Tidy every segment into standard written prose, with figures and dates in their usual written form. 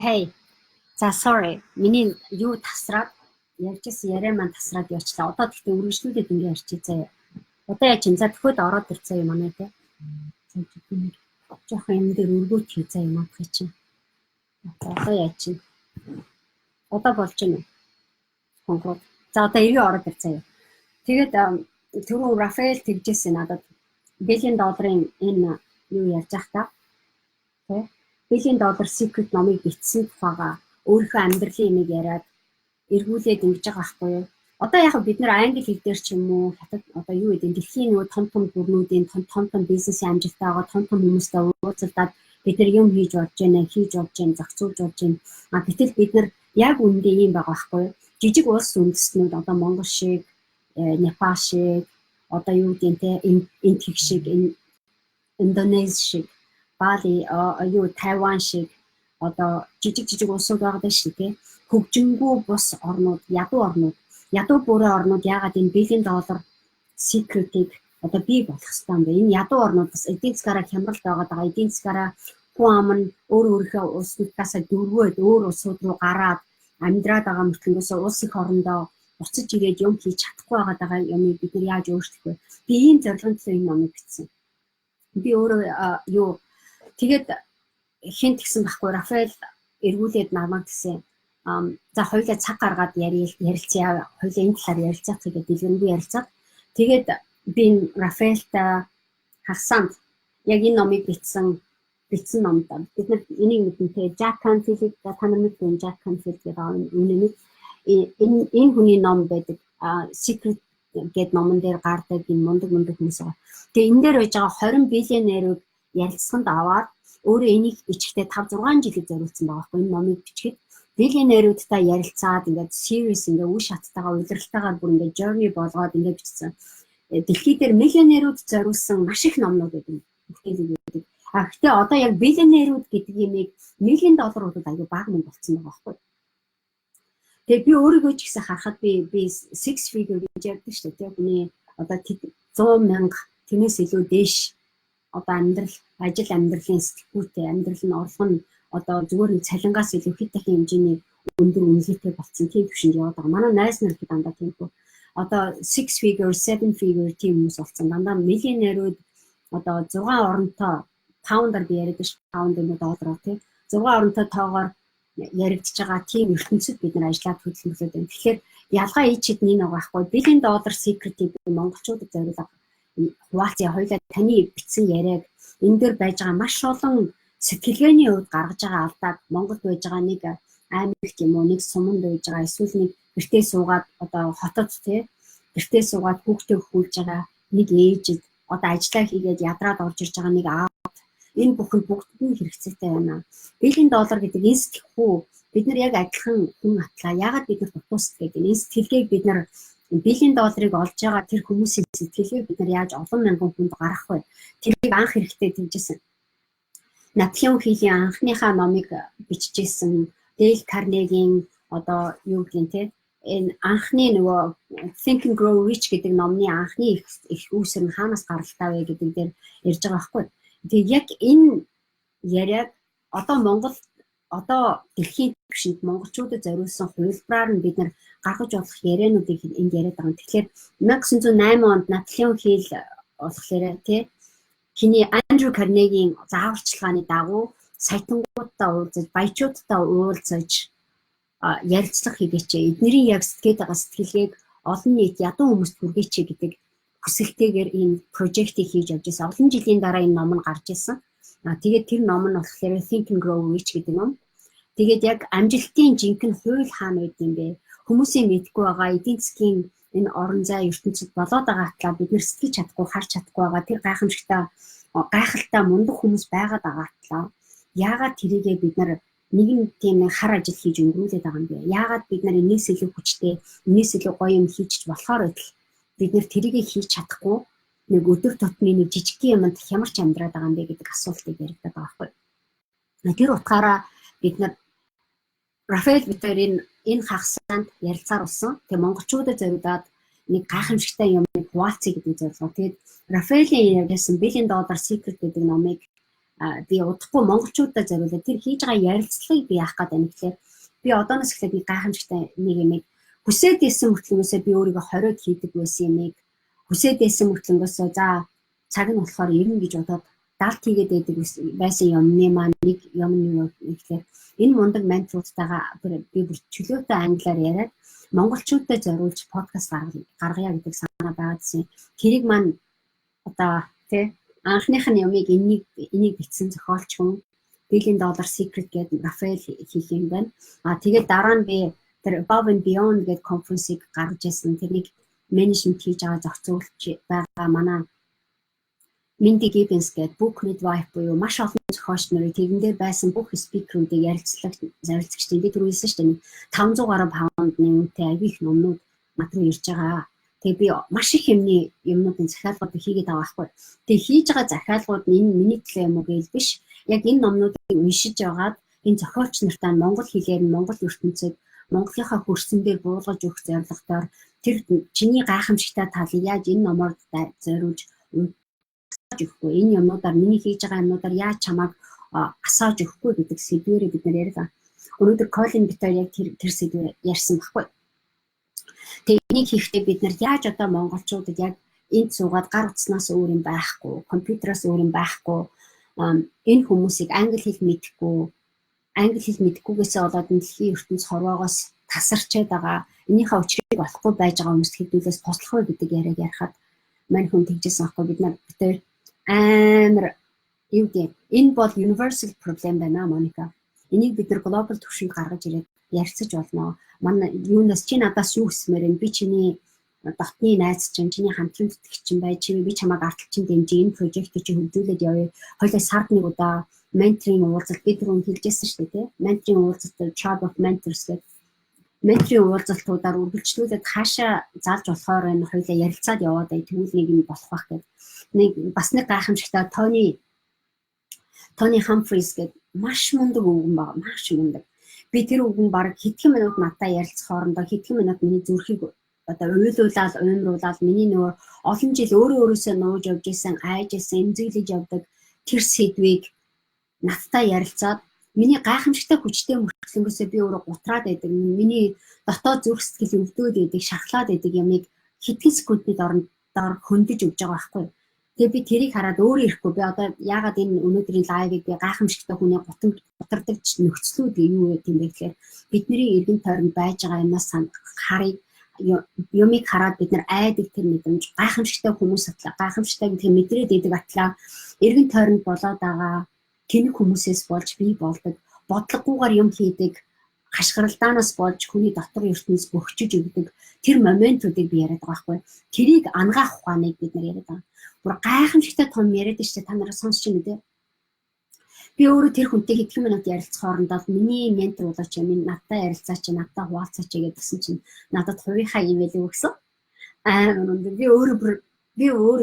Hey, за sorry. Миний юу тасраад ярьжсэн яриа маань тасраад явчлаа. Одоо тэгтээ үргэлжлүүлээд ингэ ярьчих заяа. Одоо яа чин за төхөд ороод ирцээ юм аа те. За тийм жоохон юм дээр өргөөч хийцээ юм аах чинь. Одоо яа чин. Одоо болж байна уу? Хонгод. За одоо эргээ ороод ирцээ. Тэгээд түрүү Рафаэл тэгжсэн надад $1 billion энэ юу ярьж байхдаа тий $1 billion secret номыг бичсэн тухайга өөрийнхөө амьдралын юмыг яриад эргүүлээд ингэж байгаа байхгүй юу? Одоо яг бид нэр англи хэл дээр ч юм уу хятад одоо юу гэдэг дэлхийн нөгөө том бүрнүүдийн том бизнесийн амжилттай байгаа том хүмүүстэй уулзалдаад бид нар юм хийж болж байна, зохицуулж болж байна. Гэтэл бид нар яг үндэ юм байгаа байхгүй юу? Жижиг улс үндэстнүүд одоо Монгол шиг, Непал шиг, одоо юу гэдэг те Инд шиг, Индонез шиг, Бали, Тайван шиг одоо жижиг улсууд байгаа шүү те. Хөгжингүй бус орнууд, ядуу бүрээ орнууд яагаад энэ $1 billion secret-ийг одоо бий болох хэрэгтэй юм бэ? Энэ ядуу орнууд бас эдийн засгаараа хямралд байгаа. Эдийн засгаараа хүн ам нь өөрийнхөө улсуудаас дөрвөөд өөр улсууд руу гараад амьдраад байгаа мөртлөөс улс их орондоо буцаж ирээд юм хийж чадахгүй байгаа юмыг бид нар яаж өөрчлөх вэ? Би ийм зорилготой энэ номыг бичсэн. Би өөрөө тэгээд хэн тэгсэн байхгүй Рафаэл эргүүлээд намайг гэсэн за хоёулаа цаг гаргаад ярилцъя. Хоёулаа энэ талаар ярилцах гэдэг дэлгэрэнгүй ярилцаад тэгээд би Рафаэлтай хагасанд яг энэ номыг бичсэн номд бид нар энийг мэднэ Jack Canfield танамдын Jack Canfield гэдэг үнэнийг энэ хүний ном байдаг Secret гэдэг номон дээр гардаг энэ мундаг хүмүүс байгаа. Тэгээ энэ дээр байж байгаа 20 биллионерыг ярилцсанд аваад өөрөө энийг бичгтээ 5-6 жилийг зориулсан байгаа байхгүй энэ номыг бичгээд биллионеруудтай ярилцаад ингээд series ингээд үе шаттайгаа удирдалтайгаар бүр ингээд journey болгоод ингээд бичсэн. Дэлхий дээр миллионерууд зориулсан маш их номнууд байдаг. Гэхдээ одоо яг биллионерууд гэдэг юмыг $1 million аягүй бага мөнгө болцсон байгаа байхгүй. Тэгээ би өөрийгөө ч гэсэн харахад би 6 figure гэж ярьдаг шүү дээ. Хүний одоо 100,000 тэрнээс илүү дээш одоо ажил амьдралын сэтгүүтэй амьдрал нь орлого нь одоо зүгээр нэг цалингаас илүү хэд дахин хэмжээний өндөр үнэлгээтэй болсон тийм төвшөнд яваад байгаа. Манай найз нар хэд дандаа тиймгүй. Одоо 6 figure, 7 figure тийм хүмүүс болсон. Дандаа миллионерууд одоо 6 оронтой паундер би яриад ш паундын доллараар тийм 6 оронтой тоогоор яригдж байгаа тийм ертөнцид бид нар ажиллаад хөдөлмөрлөд байна. Тэгэхээр ялгаа ичэд нэг байхгүй $1 billion secret-ийг монголчуудад зориулаад хуваалцъя. Хоёулаа таны бичсэн яриаг энэ дээр байж байгаа маш олон сэтгэлгээний хувьд гаргаж байгаа алдааг Монголд байж байгаа нэг аймагт юм уу нэг суманд байж байгаа эсвэл нэг гэртээ суугаад одоо хотод тий гэртээ суугаад хүүхдээ хүүлж байгаа нэг ээжид одоо ажиллаа хийгээд ядраад орж ирж байгаа нэг аав энэ бүхэн бүгд нь хэрэгцээтэй байна. $1 billion гэдэг энэ сэтгэхүй бид нар яг адилхан хүн атлаа. Яагаад бид нар дутуусдаг гэдэг энэ сэтгэлгээг бид нар $1 billion-ыг олж байгаа тэр хүмүүсийн сэтгэлгээг бид нар яаж олон мянган хүнд гаргах вэ? Тэрийг анх хэрэгтэй тэгжсэн. Наполеон Хилийн анхныхаа номыг бичижсэн Дейл Карнегийн одоо юу гин те энэ анхны нөгөө Think and Grow Rich гэдэг номны анхны их үүсэр нь хаанаас гаралтай вэ гэдэг дээр ярьж байгаа байхгүй. Тэгээ яг энэ яриаг одоо Монгол одоо дэлхийн түвшинд монголчуудад зориулсан хувилбараар нь бид нар гаргаж болох яриануудыг энд яриад байгаа. Тэгэхээр 1908 онд Наполеон Хилл болохоор тий хиний Андрю Карнегийн зааварчилгааны дагуу саятангуудтай уулзаж, баячуудтай уулзаж ярилцлага хийгээч. Эднэрийн яг сэтгэж байгаа сэтгэлгээг олон нийт ядуу хүмүүст хүргээч гэдэг хүсэлтэйгээр энэ прожектыг хийж явж байсан. Олон жилийн дараа энэ ном нь гарч ирсэн. Тэгээд тэр ном нь болохоор Think and Grow Rich гэдэг ном. Тэгээд яг амжилтын жинхэнэ хууль хаана байд юм бэ? Хүмүүсийн мэдгүй байгаа эдийн засгийн энэ орон зай ертөнцид болоод байгаа атлаа бид нэр сэтгэж чадахгүй, харж чадахгүй байгаа тэр гайхалтай мундаг хүмүүс байгаад байгаа атлаа. Яагаад тэрийгээ бид нар нэгэн тийм хар ажил хийж өнгөрүүлээд байгаа юм бэ? Яагаад бид нар энэс илүү хүчтэй, энэс илүү гоё юм хийж болохоор байтал бид нэр тэрийгээ хийж чадахгүй нэг өдөр тутмын нэг жижигхэн юмд хямарч амьдраад байгаа юм бэ гэдэг асуултыг яригдаад байгаа байхгүй. Тэр утгаараа бид нар Рафаэл Витарийн энэ хагасанд ярилцаар болсон. Тэгээ монголчуудад зориулаад нэг гайхамшигтай юмыг хуваалцъя гэдэг зорилгоо. Тэгээд Рафаэлийн ярьсан $1 billion secret гэдэг номыг би удахгүй монголчуудаа зориулаад тэр хийж байгаа ярилцлагыг би яах гээд байна гэхлээр би одооноос эхлээд нэг гайхамшигтай нэг юм хүсээд исэн мөртлөнгөөсөө би өөрийгөө хориод хийдэг байсан юмыг хүсээд исэн мөртлөнгөөсөө за цаг нь болохоор ирнэ гэж бодоод далд хийгээд байдаг байсан юмны маань нэг юм нь гэхлээр энэ мундаг менторуудтайгаа би бүр чөлөөтэй англиар яриад монголчуудад зориулж подкаст гаргая гэдэг санаа байгаадсэн. Тэрийг маань одоо тий анхных нь юмыг энийг бичсэн зохиолч хүн $1 billion Secret гэдэг Рафаэл хийх юм байна. Тэгээд дараа нь би тэр Above and Beyond гэдэг конференсыг гаргаж ирсэн. Тэрнийг менежмент хийж байгаа зохицуулж байгаа манай Mindy Gibbons гэдэг Book Midwife буюу маш олон зохиолч нарын тэрэн дээр байсан бүх спикерүүдийг ярилцлагч бид түрүү хэлсэн шүү дээ. 500 гаруй паундны үнэтэй аягүй их номнууд над руу ирж байгаа. Тэгээ би маш их юмнуудын захиалгууд хийгээд байгаа байхгүй. Тэгээ хийж байгаа захиалгууд нь энэ миний төлөө юм уу гээл биш. Яг энэ номнуудыг уншиж байгаад энэ зохиолч нартай монгол хэлээр монгол ертөнцид Монголынхаа хөрсөн дээр буулгаж өгөх зорилгоор тэр чиний гайхамшигтай талыг яаж энэ номоор зориулж өгөхгүй энэ юмнуудаар миний хийж байгаа юмнуудаар яаж чамайг асааж өгөхгүй гэдэг сэдвээр бид нэр яриа. Өнөөдөр Colin Bitter яг тэр сэдвээр ярьсан баггүй. Тэгээ энийг хийхдээ бид нар яаж одоо монголчуудад яг энд суугаад гар утснаас өөр юм байхгүй, компьютераас өөр юм байхгүй, энэ хүмүүсийг англи хэл мэдэхгүйгээсээ болоод дэлхийн ертөнц хорвоогоос тасарчээд байгаа. Энийхээ учрыг олохгүй байж байгаа хүмүүст хэдүүлээс туслах вэ гэдэг яриаг ярихад мань хүн тэгжсэн аахгүй бид нар битэр амар юу гэдэг энэ бол universal problem байна Моника. Энийг бид нар глобал түвшинд гаргаж ирээд ярилцаж болно. Манай юунаас чи надаас юу хүсмээр вэ? Би чиний дотны найз чинь, чиний хамтран зүтгэгч чинь бай, би чамайг ардтал чинь дэмжиж энэ прожектыг чи хөгжүүлээд явъя. Хоёулаа сард нэг удаа менторинг уулзалт бид түрүүнд хэлжсэн шүү дээ, тий? Менторинг уулзалт Tribe of Mentors гэдэг менторинг уулзалтуудаар үргэлжлүүлээд хаашаа заалж болохоор энэ хоёулаа ярилцаад яваад тэгвэл нэг юм болох байх гэдэг. Нэг бас нэг гайхамшигтай Tony Humphreys гэдэг маш мундаг өвгөн байгаа, маш мундаг. Би тэр өвгөн баг хэдхэн минут надтай ярилцах хоорондоо хэдхэн минут миний зүрхийг одоо уймруулаад миний нөгөө олон жил өөрөөсөө нууж явж исэн, айж исэн, эмзэглэж явдаг тэр сэдвийг надтай ярилцаад миний гайхамшигтай хүчтэй мөртлөнгөөсөө би өөрөө гутраад байдаг. Миний дотоод зүрх сэтгэл өвдөөд байдаг, шахлаад байдаг юмыг хэдхэн секундын доор хөндөж өгч байгаа байхгүй. Тэгээ би тэрийг хараад өөрөө ирэхгүй. Би одоо яагаад энэ өнөөдрийн лайвыг би гайхамшигтай хүний гутардаг нөхцлүүд юу вэ гэм бэ гэхээр бидний эргэн тойронд байж байгаа юмнаас юмыг хараад бид нар айдаг тэр мэдрэмж гайхамшигтай хүмүүс атлаа гайхамшигтай гэдэг мэдрээд идэг атлаа эргэн тойронд болоод байгаа тэнэг хүмүүсээс болж би болдог бодлогогүйгээр юм хийдэг хашгиралдаанаас болж хүний дотор ертөнц бөхчөж өгдөг тэр моментуудыг би яриад байгаа байхгүй. Тэрийг ангаах ухааныг бид нар яриад байгаа. Бүр гайхамшигтай том яриад штэ та нараа сонсч юм үү? Би өөрөө тэр хүнтэй хэдхэн минут ярилцах хоорондоо миний ментор болооч юм надтай ярилцаач надтай хуваалцаач гэдгсэн чинь надад хувийнхаа имэйлийг өгсөн. Би өөрөө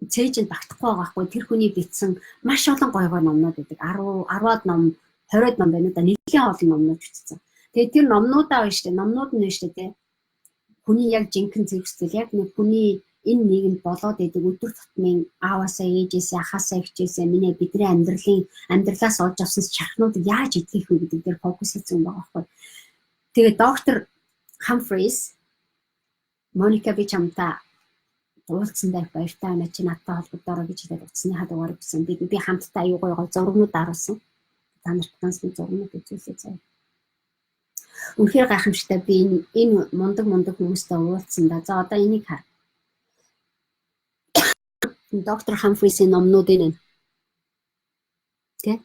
цээжэнд багтахгүй байгаа хгүй тэр хүний бичсэн маш олон гоё номнууд байдаг. 10-аад ном 20-аад ном байна да нэлийн олон номнууд бичсэн. Тэгээд тэр номнуудаа байна штэ номнууд нь штэ тий. Хүний яг жинхэнэ зэрэгцэл яг нэг хүний энэ нийгэмд болоод идэг өдөр тутмын ааваасаа ээжээсээ ахаасаа ихчээсээ бидний амьдралаас олж авсан чархнуудыг яаж эдлэх вэ гэдэг дээр фокус хийсэн байгаа байхгүй. Тэгээд доктор Humphreys Моника би чамтай уулзсандаа баяртай байна чи надтай холбогдороо гэж хэлээд утасны хадуугаар бичсэн. Би хамтдаа аюу гой зургнууд аруулсан. Та нарт тансны зургнууд үзүүлээ заяа. Үнэхээр гайхамшигтай би энэ мундаг хүмүүстэй уулзсан да. За одоо энийг хар. Доктор Humphreys-ийн номнууд энэ. Тэ?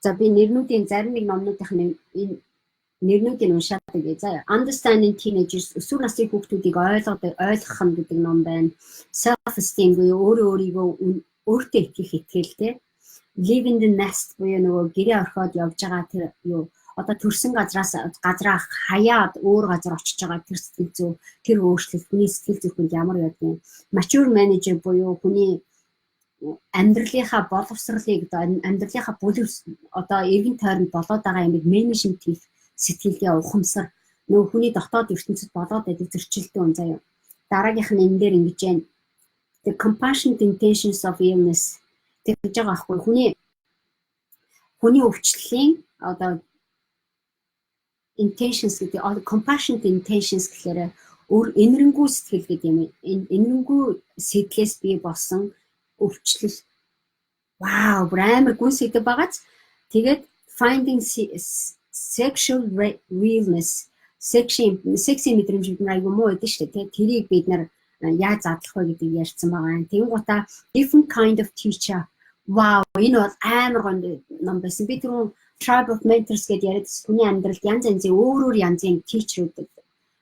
За би нэрнүүдийн зарим нэг номнуудынх нь энэ нэрнүүдийг уншаад байгаа. За Understanding Teenagers өсвөр насны хүүхдүүдийг ойлгох нь гэдэг ном байна. Self-esteem буюу өөрийгөө өөртөө итгэх итгэлтэй. Live in the Nest буюу нөгөө гэрээ орхиод явж байгаа тэр юу одоо төрсэн газраа хаяад өөр газар очиж байгаа тэр сэтгэл зүй тэр өөрчлөлт хүний сэтгэл зүйд ямар байдгийг mature manager буюу хүний амьдралынхаа боловсролыг амьдралынхаа бүлэв одоо эргэн тойронд болоод байгаа юмыг менежмент хийх сэтгэлгээ ухамсар нөгөө хүний дотоод ертөнцид болоод байдаг зөрчилтэй үн заяа. Дараагийнх нь энэ дээр ингэж байна. The compassionate intentions of illness. тэгж байгаа байхгүй. Хүний өвчлөлийн одоо intentions гэдэг compassionate intentions гэхээр өөр энэрэнгүй сэтгэл гэдэг юм. Энэрэнгүй сэтгэлээс бий болсон өвчлөл. Вау, амар гүн сэтгэл байгааз. Тэгээд finding sexual realness, sexy мэдрэмж бид айгу муу байдаг шүү дээ. Тэрийг бид нар яаж задлах вэ гэдэг ярьсан байгаа. Тэнгуутаа different kind of teacher. Вау, энэ бол амар гоо ном байсан. Би түрүү Tribe of Mentors гэдээ яриад хүний амьдралд янз өөр янзын teacher-ууд,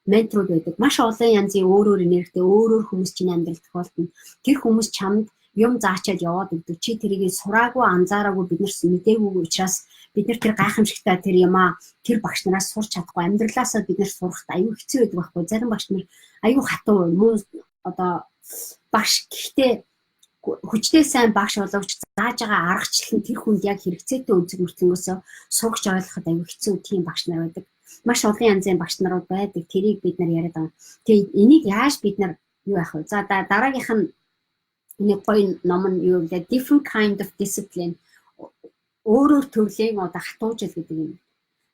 менторууд байдаг. Маш олон янзын өөр нэртэй өөр хүмүүс чинь амьдрал тохиолдно. Тэр хүмүүс чамд юм заачаад яваад өгдөг. Чи тэрийг сураагүй, анзаараагүй, бид нар мэдээгүй учраас бид нар тэр гайхамшигтай тэр юмаа тэр багш нараас сурч чадахгүй. Амьдралаасаа бид нар сурахт аюу хэцүү байдаг байхгүй. Зарим багш нар аюу хатуу муу одоо багш гэхдээ хүчтэй сайн багш боловч зааж байгаа аргачлал нь тэр хүнд яг хэрэгцээтэй үнцэг мөртлөнгөөсөө сурч ойлгоход аюу хэцүү тийм багш нар байдаг. Маш олон янзын багш нарууд байдаг. Тэрийг бид нар яриад байгаа. Тэгээ энийг яаж бид нар юу яах вэ? За дараагийнх нь нэг гоё ном нь юу вэ? Different kind of discipline. Өөр төрлийн одоо хатуужил гэдэг юм.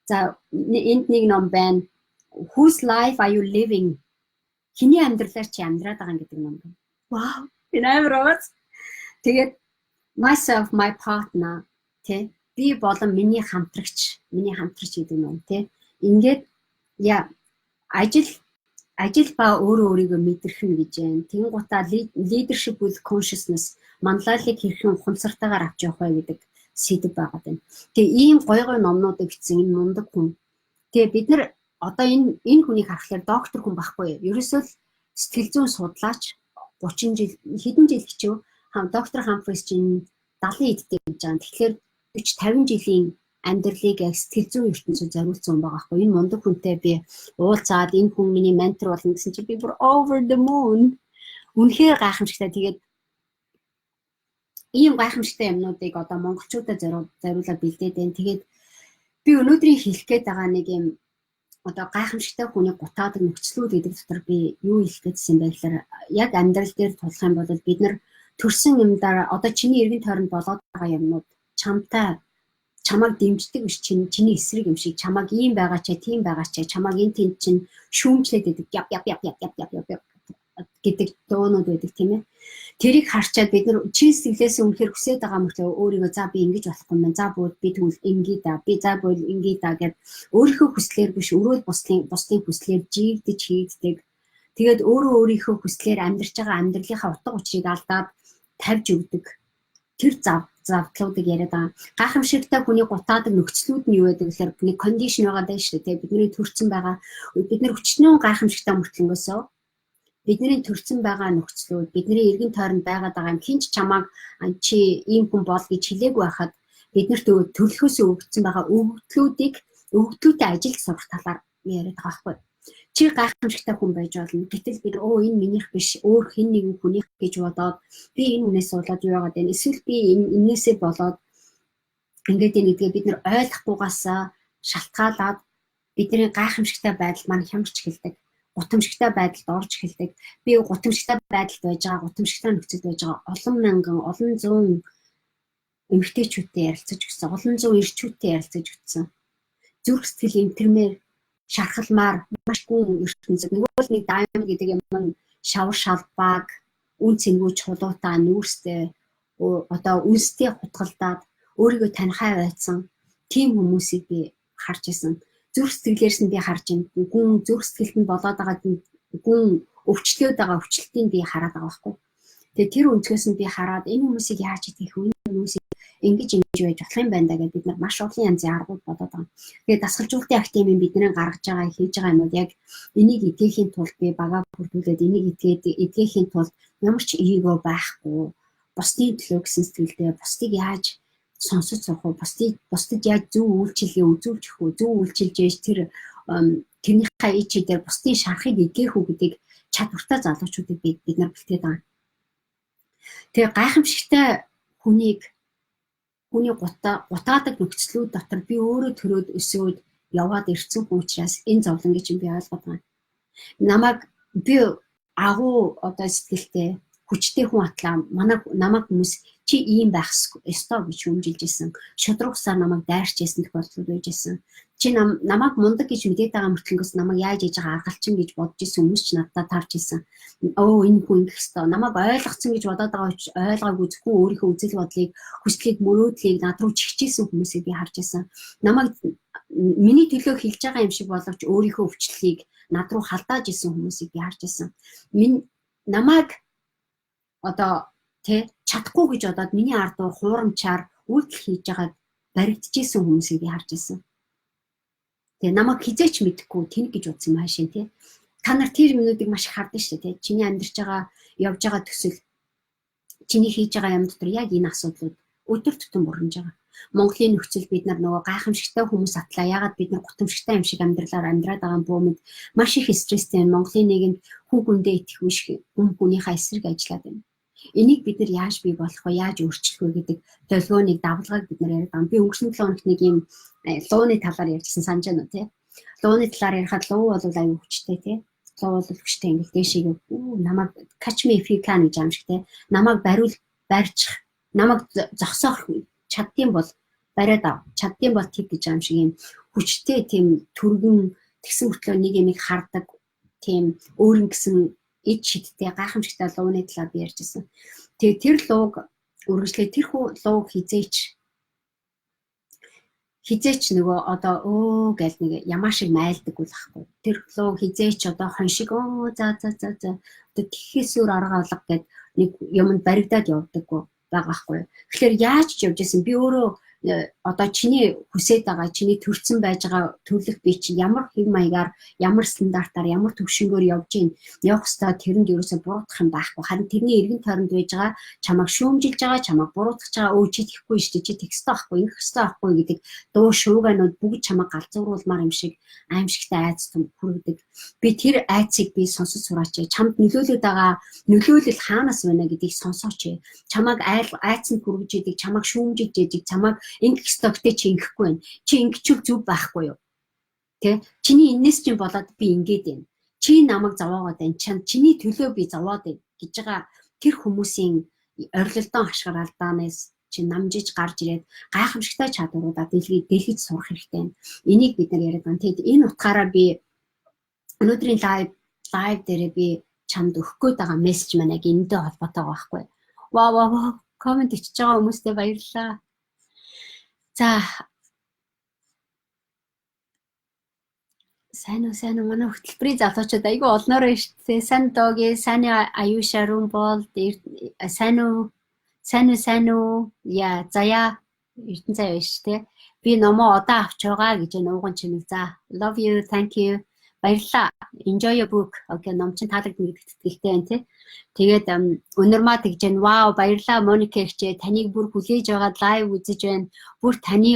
За энд нэг ном байна. Whose life are you living? Хиний амьдралаар чи амьдраад байгаа гэдэг ном байна. Wow, энэ амар. Тэгээд myself, my partner, тэ би болон миний хамтрагч гэдэг ном, тэ ингээд ажил ба өөрийгөө мэдэрхэн гэж байна. Тэнгуутаа leadership with consciousness, манлайлалыг хэрхэн ухамсартайгаар авч явах вэ гэдэг сэдэв байгаа байна. Тэгээ ийм гоё номнуудыг бичсэн энэ мундаг хүн. Тэгээ бид нар одоо энэ хүнийг харахаар доктор хүн байхгүй. Ерөөсөө сэтгэл зүйн судлаач 30 жил хэдэн жил хичээв. Доктор Хамфрис чинь 70 эдтэй гэж байгаа. Тэгэхээр 40-50 жилийн амьдралыг сэтгэл зүйн ертөнцөд зориулсан хүн байгаа хгүй. Энэ мундаг хүнтэй би уулзаад энэ хүн миний ментор болно гэсэн чинь би бүр over the moon. Үнэхээр гайхамшигтай. Тэгээд ийм гайхамшигтай юмнуудыг одоо монголчуудад зориулаад бэлдээд байна. Тэгээд би өнөөдрийн хэлэх гээд байгаа нэг юм одоо гайхамшигтай хүний гутаадаг нөхцлүүд гэдэг дотор би юу хэлэх гэсэн бэ гэхээр яг амьдрал дээр тулах юм бол бид нар төрсэн юмдаа одоо чиний эргэн тойронд болоод байгаа юмнууд чамайг дэмждэг биш чиний эсрэг юм шиг чамайг ийм байгаа ч тийм байгаа ч чамайг энэ тэнд чинь шүүмжлээд байдаг яп гэдэг дуунууд байдаг тийм ээ. Тэрийг харчаад бид нар чин сэтгэлээс үнэхээр хүсэж байгаа мөртлөө өөрийгөө за би ингэж болохгүй юм. За би тэгвэл ингээ да. Би за бол ингээ да гэд өөрийнхөө хүслээр биш өрөөл бусдын хүслээр жигдэж хийгдэг. Тэгээд өөрийнхөө хүслээр амьдарч байгаа амьдралынхаа утга учирыг алдаад тавьж өгдөг. Тэр завдлуудыг яриад байгаа. Гайхамшигтай хүний гутаадаг нөхцлүүд нь юу байдаг гэхээр нэг кондишн байгаа даа шүү дээ. Бидний төрсэн байгаа бид нар өчнөө гайхамшигтай мөртлөнгөөсөө бидний төрсэн байгаа нөхцлүүд бидний эргэн тойронд байгаад байгаа юм хинч чамааг чи ийм хүн бол гэж хэлээгүй байхад биднэрт төрөлхөөсөө өгсөн байгаа өгөгдлүүдтэй ажилд сурах талаар яриад байгаа байхгүй. Чи гайхамшигтай хүн байж болно. Гэтэл бид энэ минийх биш өөр хэн нэгэн хүнийх гэж бодоод би энэ хүнээс суулаад юу яагаад вэ? Эсвэл би энээсээ болоод ингээд нэгдгээ бид нар ойлгохгүйгаасаа шалтгаалаад бидний гайхамшигтай байдал маань хямрч эхэлдэг. Гутамшигтай байдалд орж эхэлдэг. Би гутамшигтай байдалд байж байгаа, гутамшигтай нөхцөлд байж байгаа олон мянган, олон зуун эмэгтэйчүүдтэй ярилцаж өгсөн, олон зуун эрчүүдтэй ярилцаж өгсөн. Зүрх сэтгэл эмтэрмээр шархалмаар маш гүн ертөнцөд нэг дайм гэдэг юм шавар шалбааг үн цэнгүү чулуутаа нүүрстэй одоо үнстэй хутгалдаад өөрийгөө танихаа байцсан тийм хүмүүсийг би харж исэн. Зүрх сэтгэлээрс нь би харж байна. Гүн зүрх сэтгэлд нь болоод байгаа гүн өвчлөөд байгаа өвчлөлтийг би хараад байгаа байхгүй. Тэгээ тэр өнцгөөс нь би хараад энэ хүмүүсийг яаж хийх вэ? Энэ хүмүүсийг ингэж байж болох юм байна да гэж бид нар маш олон янзын аргууд бодоод байгаа. Тэгээ дасгалжуулалтын академийн бидний гаргаж байгаа хийж байгаа юмуд яг энийг эдгэхийн тулд би багаа бүрдүүлээд энийг эдгэхийн тулд ямар ч эго байхгүй. Бусдын төлөө гэсэн сэтгэлдээ бусдыг яаж сонсож сурах уу, бусдад яаж зөв үйлчлэлээ үзүүлж өгөх үү, зөв үйлчилж ээж тэрнийхээ ичээр бусдын шарахыг эдгэх үү гэдэг чадвартай залуучуудыг бид нар бэлтээд байгаа. Тэгээ гайхамшигтай хүний гутаадаг нөхцлүүд дотор би өөрөө төрөөд өсөөд яваад ирсэн хүн учраас энэ зовлон гэж би ойлгоод байна. Би агуу одоо сэтгэлтэй хүчтэй хүн атлаа намайг хүмүүс Чи ийм байх ёстой гэж хүмжилж исэн. Шудрагсаар намайг дайрч исэн тохиолдол байж исэн. Чи намайг мундаг гэж мэдээд байгаа мөртлөнгөөс намайг яаж хийж байгаа аргалчин гэж бодож исэн хүмүүс ч надад тарж исэн. Оо энэ хүн ингэх ёстой. Намайг ойлгоцсон гэж бодоод байгаа ч ойлгоогүй зөвхөн өөрийнхөө үзэл бодлыг, хүслийг, мөрөөдлийг над руу чигчээсэн хүмүүсийг би харж исэн. Намайг миний төлөө хэлж байгаа юм шиг боловч өөрийнхөө өвчлөлийг над руу халдааж исэн хүмүүсийг би харж исэн. Намайг одоо чадахгүй гэж бодоод миний ард дуу хуурамчаар үйлдэл хийж байгааг баригдчихсэн хүмүүсийг би харж исэн. Тэгээ намайг хизээч мэдэхгүй тэнэг гэж утсан маашин тий. Та нар тэр минутыг маш их хардсан шүү дээ. Чиний амьдарч байгаа, явж байгаа төсөл, чиний хийж байгаа юм дотор яг энэ асуудлууд өдөр тутам бүрнэж байгаа. Монголын нөхцөл бид нар нөгөө гайхамшигтай хүмүүс атлаа. Ягаад бид нар гутамшигтай юм шиг амьдралаар амьдраад байгаа бөөмөд маш их стресстэй Монголын нийгэмд хүн хүндээ итгэх биш хүн хүнийхээ эсрэг ажиллаад байна. Энийг бид нар яаж бий болох вэ? Яаж өөрчлөх вэ гэдэг төлөвлөгөөний давлгааг бид нар яриад байгаа. Би өнгөрсөн 7 хоногт нэг юм лууны талаар ярьжсэн санаж байна уу тий? Лууны талаар ярихад луу бол аюу хүчтэй тий? Луу бол хүчтэй ингээл дэшегээ намайг catch me if you can гэж юм шиг тий? Намайг барьчих, намайг зогсоох чаддсан бол бариад ав. Чаддсан бол тэг гэж юм шиг юм хүчтэй тийм түргэн тэгсэн мөртлөө нэг юм хардаг тийм өөрийн гэсэн ид шидтэй гайхамшигтай лууны талаар би ярьжсэн. Тэгээ тэр лууг үргэлжлээ тэр лууг хизээч нөгөө одоо гэл нэг ямаа шиг майлдаг үл ахгүй. Тэр лууг хизээч одоо хон шиг за одоо тэхээс өөр арга алга гэд нэг юмд баригдаад явдаггүй байгаа хгүй. Тэгэхээр яаж ч явж исэн би өөрөө одоо чиний хүсэж байгаа, чиний төрсэн байж байгаа төрлөх би чи ямар хэв маягаар, ямар стандартаар, ямар төвшнгөөр явж гин явах ёстой тэрэнд ерөөсө буруутгах юм байхгүй. Харин тэрний эргэн тойронд байж байгаа чамайг шүүмжилж байгаа, чамайг буруутгах байгаа чи тэхгүй шүү дээ, чи тэгстэй байхгүй, ингэхстэй байхгүй гэдэг дуу шууганууд бүгд чамайг галзуурулмаар юм шиг аимшигтай айц том хүргэдэг. Би тэр айцыг би сонсож сураач. Чамд нөлөөлөд байгаа нөлөөлөл хаанаас байна гэдгийг сонсооч. Чамайг айцанд хүргэж идэг, чамайг шүүмжилж идэг, чамайг ингэх стоктэй чи ингэхгүй байна. Чи ингэчих зүв байхгүй юу? Тэ? Чиний энэс чинь болоод би ингээд байна. Чи намайг зовоогоод байна. Чиний төлөө би зовоод байна гэж байгаа тэр хүмүүсийн орилдон хашгир алдаанаас чи намжиж гарч ирээд гайхамшигтай чадваруудаа дэлхийд сурах хэрэгтэй байна. Энийг бид нар яриад байна. Тэгэд энэ утгаараа би өнөөдрийн лайв дээрээ би чамд өгөх гээд байгаа мессеж маань яг энэтэй холбоотой байгаа байхгүй. Вау комент ичж байгаа хүмүүстээ баярлалаа. За сайн уу манай хөтөлбөрийн залуучууд айгүй олноороо штэ. Сайн дооги, сайн аюуша рум бол сайн уу яа заяа эрдэн заяа байна штэ. Би номоо одоо авч байгаа гэж нууган чимэг. За love you, thank you. Баярлалаа. Enjoy your book. Окей, ном чин таалагдана гэдэгт итгэлтэй байна тий. Тэгээд өнөрмаа тэгж байна. Вау, баярлалаа Моника ихчээ. Таныг бүр хүлээж аваад лайв үзэж байна. Бүр таны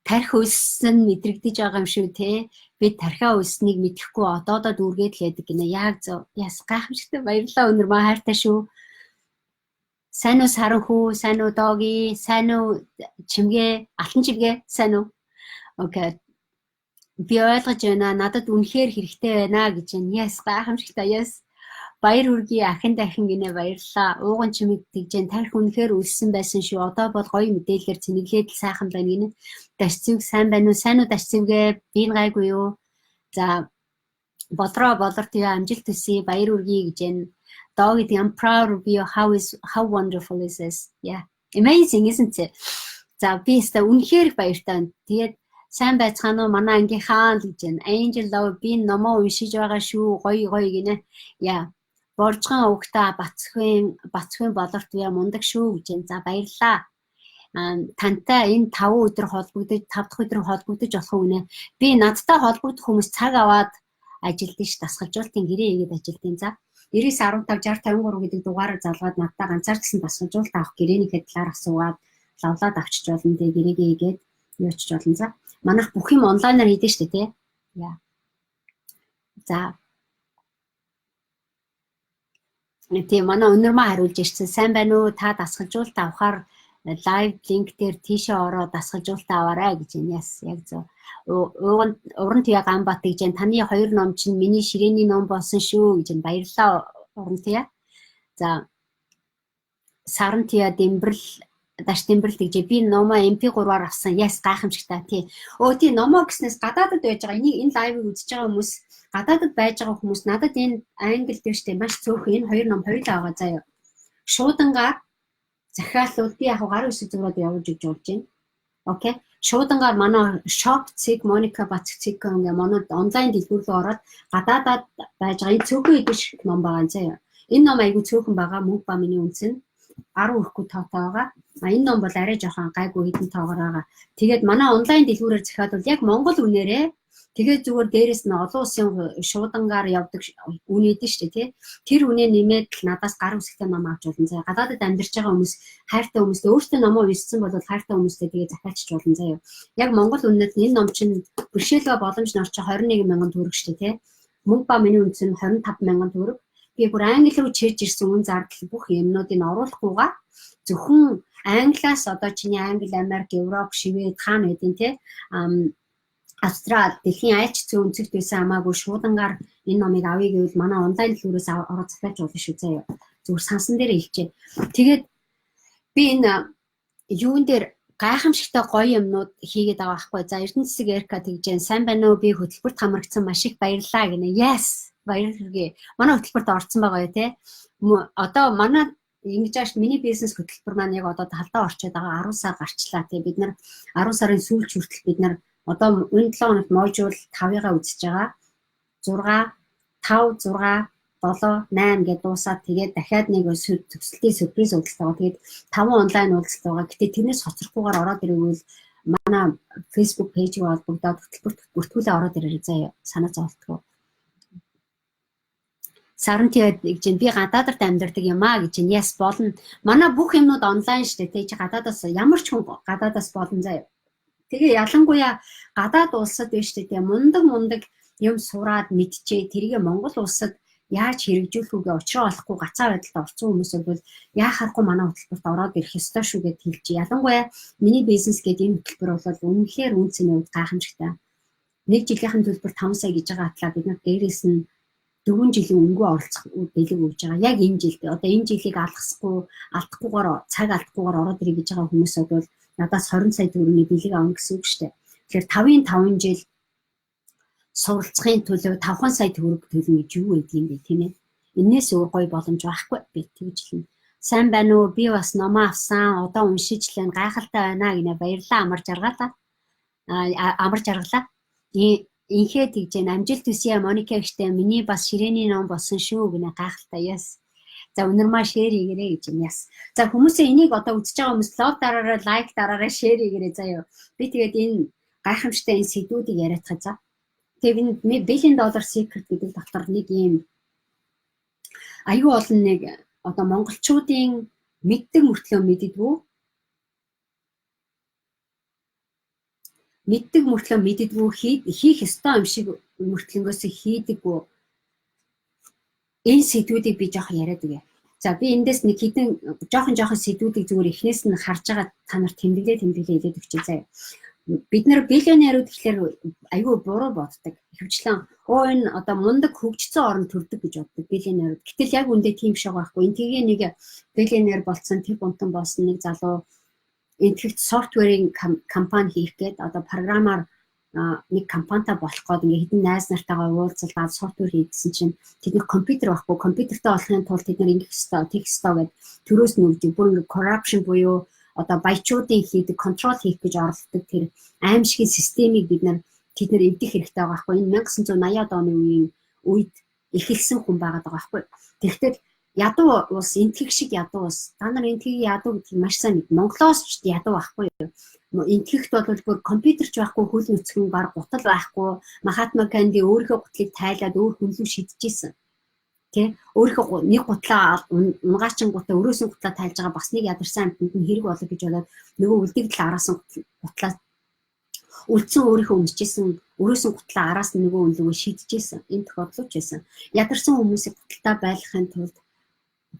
тарих үлсэн мэдрэгдэж байгаа юм шүү тий. Би тархиа үлснийг мэдэхгүй одоодоо дүүргээд л яадаг гинэ. Яг зөв. Яс гайхамшигтай баярлалаа өнөрмаа хайртай шүү. Сайн уу саранхүү, сайн уу дооги, сайн уу чимгээ, алтан чимгээ, сайн уу? Окей. Би ойлгож байна. Надад үнэхээр хэрэгтэй байна гэж байна. Яс гайхамшигтай яс. Баяр үргээ ахин дахин гинэ баярлалаа. Ууган чимэг тэгжэн тарих үнэхээр үлсэн байсан шүү. Одоо бол гоё мэдээлэлээр цэнэглээд л сайхан байна гинэ. Дашцэвг сайн байна уу? Сайн уу дашцэвгээ? Би гайгүй юу? За болроо болортё амжилт төсөө баяр үргээ гэж байна. Dog, I'm proud of you. How wonderful is this? Yeah. Amazing, isn't it? За би өстө үнэхээр баяртай. Тэгээд сайн байцгаана уу манай ангийнхаа л гэж байна. Angel love би номоо уншиж байгаа шүү. Гоё гинэ. Яа. Боржгон өвгтөө бацхын болорт бие мундаг шүү гэж байна. За баярлаа. Тантай энэ 5 өдөр холбогдож 5 дахь өдөр холбогдож болох үнэ. Би надтай холбогдох хүмүүс цаг аваад ажилдсан ш дасгалжуултын гэрээ хийгээд ажилдсан. За 9915 6053 гэдэг дугаараар залгаад надтай ганцаар гэсэн дасгалжуулалт авах гэрээнийхээ талаар асуугаад лавлаад авчиж болно. Тэгээ гэрээгээ хийгээд юучж болно. За манайх бүх юм онлайнаар хийдэж штэ тий. Яа. За. Тийм манай өнөрмөө хариулж ирсэн. Сайн байна уу? Та дасгалжуулалт авахаар лайв линк дээр тийшээ ороод дасгалжуулалт аваарай гэж байна. Яс яг зөв. Уран Тяа Ганбат гэж таны 2 ном чинь миний ширээний ном болсон шүү гэж баярлалаа Уран Тяа. За Сарантия дэмбэрл даш дэмбэрл гэж би номоо MP3-аар авсан. Яс гайхамшигтай тий. Тий номоо гэснээс гадаадд байж байгаа энэ лайвыг үзэж байгаа хүмүүс гадаадд байж байгаа хүмүүс надад энэ англи дээр штэ маш цөөхөн энэ хоёр ном хоёулаа байгаа заяа. Шуудангаар захиалууд би яг гарын үсэг зүрээд явуулж иж болж байна. Окей. Шуудангаар манай shop цэг Моника Баццэг гэнгээ манай онлайн дэлгүүр рүү ороод гадаадад байж байгаа энэ цөөхөн идэж ном байгаа заяа. Энэ ном айгүй цөөхөн байгаа мөнгө ба миний үнсэн 10 өрхгүй тоотой байгаа. Энэ ном бол арай жоохон гайгүй хэдэн тоогоор байгаа. Тэгээд манай онлайн дэлгүүрээр захиалвал яг Монгол үнээрээ тэгээд зүгээр дээрэс нь олон улсын шуудангаар явдаг үн эдэн шүү дээ тий. Тэр үнэ нэмээд надаас гар үсгтэй ном авч болно заяа. Гадаадд амьдарч байгаа хүмүүс хайртай хүмүүстэй өөртөө номоо уншсан бол хайртай хүмүүстэй тэгээд захиалчих болно заяа. Яг Монгол үнэт энэ ном чинь бэрхшээлгээ боломж нь орчин 21 мянган төгрөг шүү дээ тий. Мөнгө ба миний үнсэн 25 мянган төгрөг. Би бүр англи руу чирж ирсэн үн зардал бүх юмнуудыг оруулахгүйгээр зөвхөн англиас одоо чиний Англи, Америк, Европ, Швед хаана байдیں۔ Тэ Австрал дэлхийн айлч зүүн өнцөгт байсан хамаагүй шуудангаар энэ номыг авъя гэвэл манай онлайн дэлгүүрээс ороод захиалж болно шүү заяа. Зүгээр сансан дээр хэлчихэ. Тэгээд би энэ юун дээр гайхамшигтай гоё юмнууд хийгээд байгаа байхгүй. За Эрдэнэ засаг Эрка тэгж जैन сайн байна уу? Би хөтөлбөрт хамрагдсан маш их баярлалаа гинэ. Yes, баярлалаа. Манай хөтөлбөрт орсон байгаа юу те. Одоо манай ингэж ааш миний бизнес хөтөлбөр маань яг одоо талдаа орчод байгаа 10 сар гарчлаа те. Бид нар 10 сарын сүүлч хүртэл бид нар одоо энэ 7 хоногт модуль 5-ыгаа үзэж байгаа. 6, 5, 6, 7, 8 гэдээ дуусаад тэгээд дахиад нэг төгсөлтийн сюрприз уулзалт байгаа. Тэгээд 5 онлайн уулзалт байгаа. Гэтэ тэрнээс хоцрохгүйгээр ороод ирвэл манай Facebook пэйжийг холбогдоод хөтөлбөрт бүртгүүлээ ороод ирээрэй заяа. Санаа зовтгоо. Сарантиад гэж би гадаадд амьдардаг юм аа гэж нь яс болно. Манай бүх юмнууд онлайн шүү дээ. Тэ чи гадаадаас ямар ч хүн гадаадаас болно заяа. Тэгээ ялангуяа гадаад улсад биш дээ. Мундаг юм сураад мэдчихээ. Тэрийг Монгол улсад яаж хэрэгжүүлэх үгээ учраа олохгүй гацаа байдалд орсон хүмүүс бол яа харахгүй манай хөтөлбөрт ороод ирэх ёстой шүү гэд хэлж. Ялангуяа миний бизнес гэдэг энэ хөтөлбөр бол үнэхээр үн цэний хувьд гайхамшигтай. Нэг жилийнхэн төлбөр 5 сая гэж байгаа атлаа бид нар дээрээс нь 4 жилийн өнгөө оролцох бэлэг өгж байгаа. Яг энэ жилд одоо энэ жилийг алдахгүйгээр цаг алдахгүйгээр ороод ирэх гэж байгаа хүмүүс бол надаас 20 сая төгрөгийн бэлэг авах гэсэн үг шүү дээ. Тэгэхээр 5 жил суралцахын төлөө 5 сая төгрөг төлнө гэж юу гэдэг юм бэ тийм ээ. Энээс өөр гоё боломж байхгүй би тэгж хэлнэ. Сайн байна уу? Би бас номоо авсан. Одоо уншиж лэн гайхалтай байна гинэ. Баярлалаа амар жаргалаа. Амар жаргалаа. Инхээ тэгж амжилт хүсье Моника гэжтэй миний бас ширээний ном болсон шүү гинэ гайхалтай яс. За өнөрмаа шеэр хийгээрэй гэж юм яс. За хүмүүсээ энийг одоо үзэж байгаа хүмүүс лов дараарай, лайк дараарай, шеэр хийгээрэй заяа. Би тэгээд энэ гайхамшигтай энэ сэдвүүдийг яриад цаа. Тэгээд $1 billion secret гэдэг дотор нэг юм аюу олон нэг одоо монголчуудын мэддэг мөртлөө мэддэггүй хийх ёстой юм шиг мөртлөнгөөс хийдэггүй энэ сэдвүүдийг би жоохон яриад өгье. За би эндээс нэг хэдэн жоохон сэдвүүдийг зүгээр эхнээс нь харж байгаа та нарт тэмдэглээ хэлээд өгч заяа. Бид нар биллионерууд гэхэлэр аюу буруу боддог. Ихэвчлэн энэ одоо мундаг хөгжсөн орнд төрдөг гэж боддог биллионерууд. Гэтэл яг үндэ тийм шиг байхгүй. Энэ тгээ нэг биллионер болцсон, тэр бунтан болсон нэг залуу энтгэгт софтверийн компани хийх гээд одоо програмаар нэг компанитай болох гээд ингээ хэдэн найз нартайгаа уулзалгаад софтвер хийдсэн чинь тэдний компьютер байхгүй. Компьютертэй болохын тулд тэд нар ингэх ёстой, тэгэх ёстой гэд төрөөс нь өгдөг. Бүр ингээ corruption буюу одоо баячуудын хийдэг контрол хийх гэж оролддог тэр аимшигын системийг тэд нар эвдэх хэрэгтэй байгаа байхгүй. Энэ 1980-аад оны үед эхэлсэн хүн байгаа байхгүй. Тэгэхээр ядуу улс, энтгэх шиг ядуу улс. Та нар энтгэхийн ядуу гэдгийг маш сайн мэд. Монголоос ч ядуу байхгүй юу? Энтгэхт бол бүр компьютерч байхгүй, хөл нүцгэн баг гутал байхгүй. Махатма Ганди өөрийнхөө гутлыг тайлаад өөр хүн рүү шидчихсэн. Тэ өөрийнхөө нэг гутлаа унгаачин гутаа өрөөсөн гутлаа тайлж байгаа бас нэг ядарсан амтнд нь хэрэг болов гэж болоод нөгөө үлдэгдэл араас нь гутлаа үлдсэн өөрийнхөө өмсчихсэн өрөөсөн гутлаа араас нь нөгөө үнлөгөө шидчихсэн. Энэ тохиолдол ч байсан. Ядарсан хүмүүсийг гуталтаа байлгахын тулд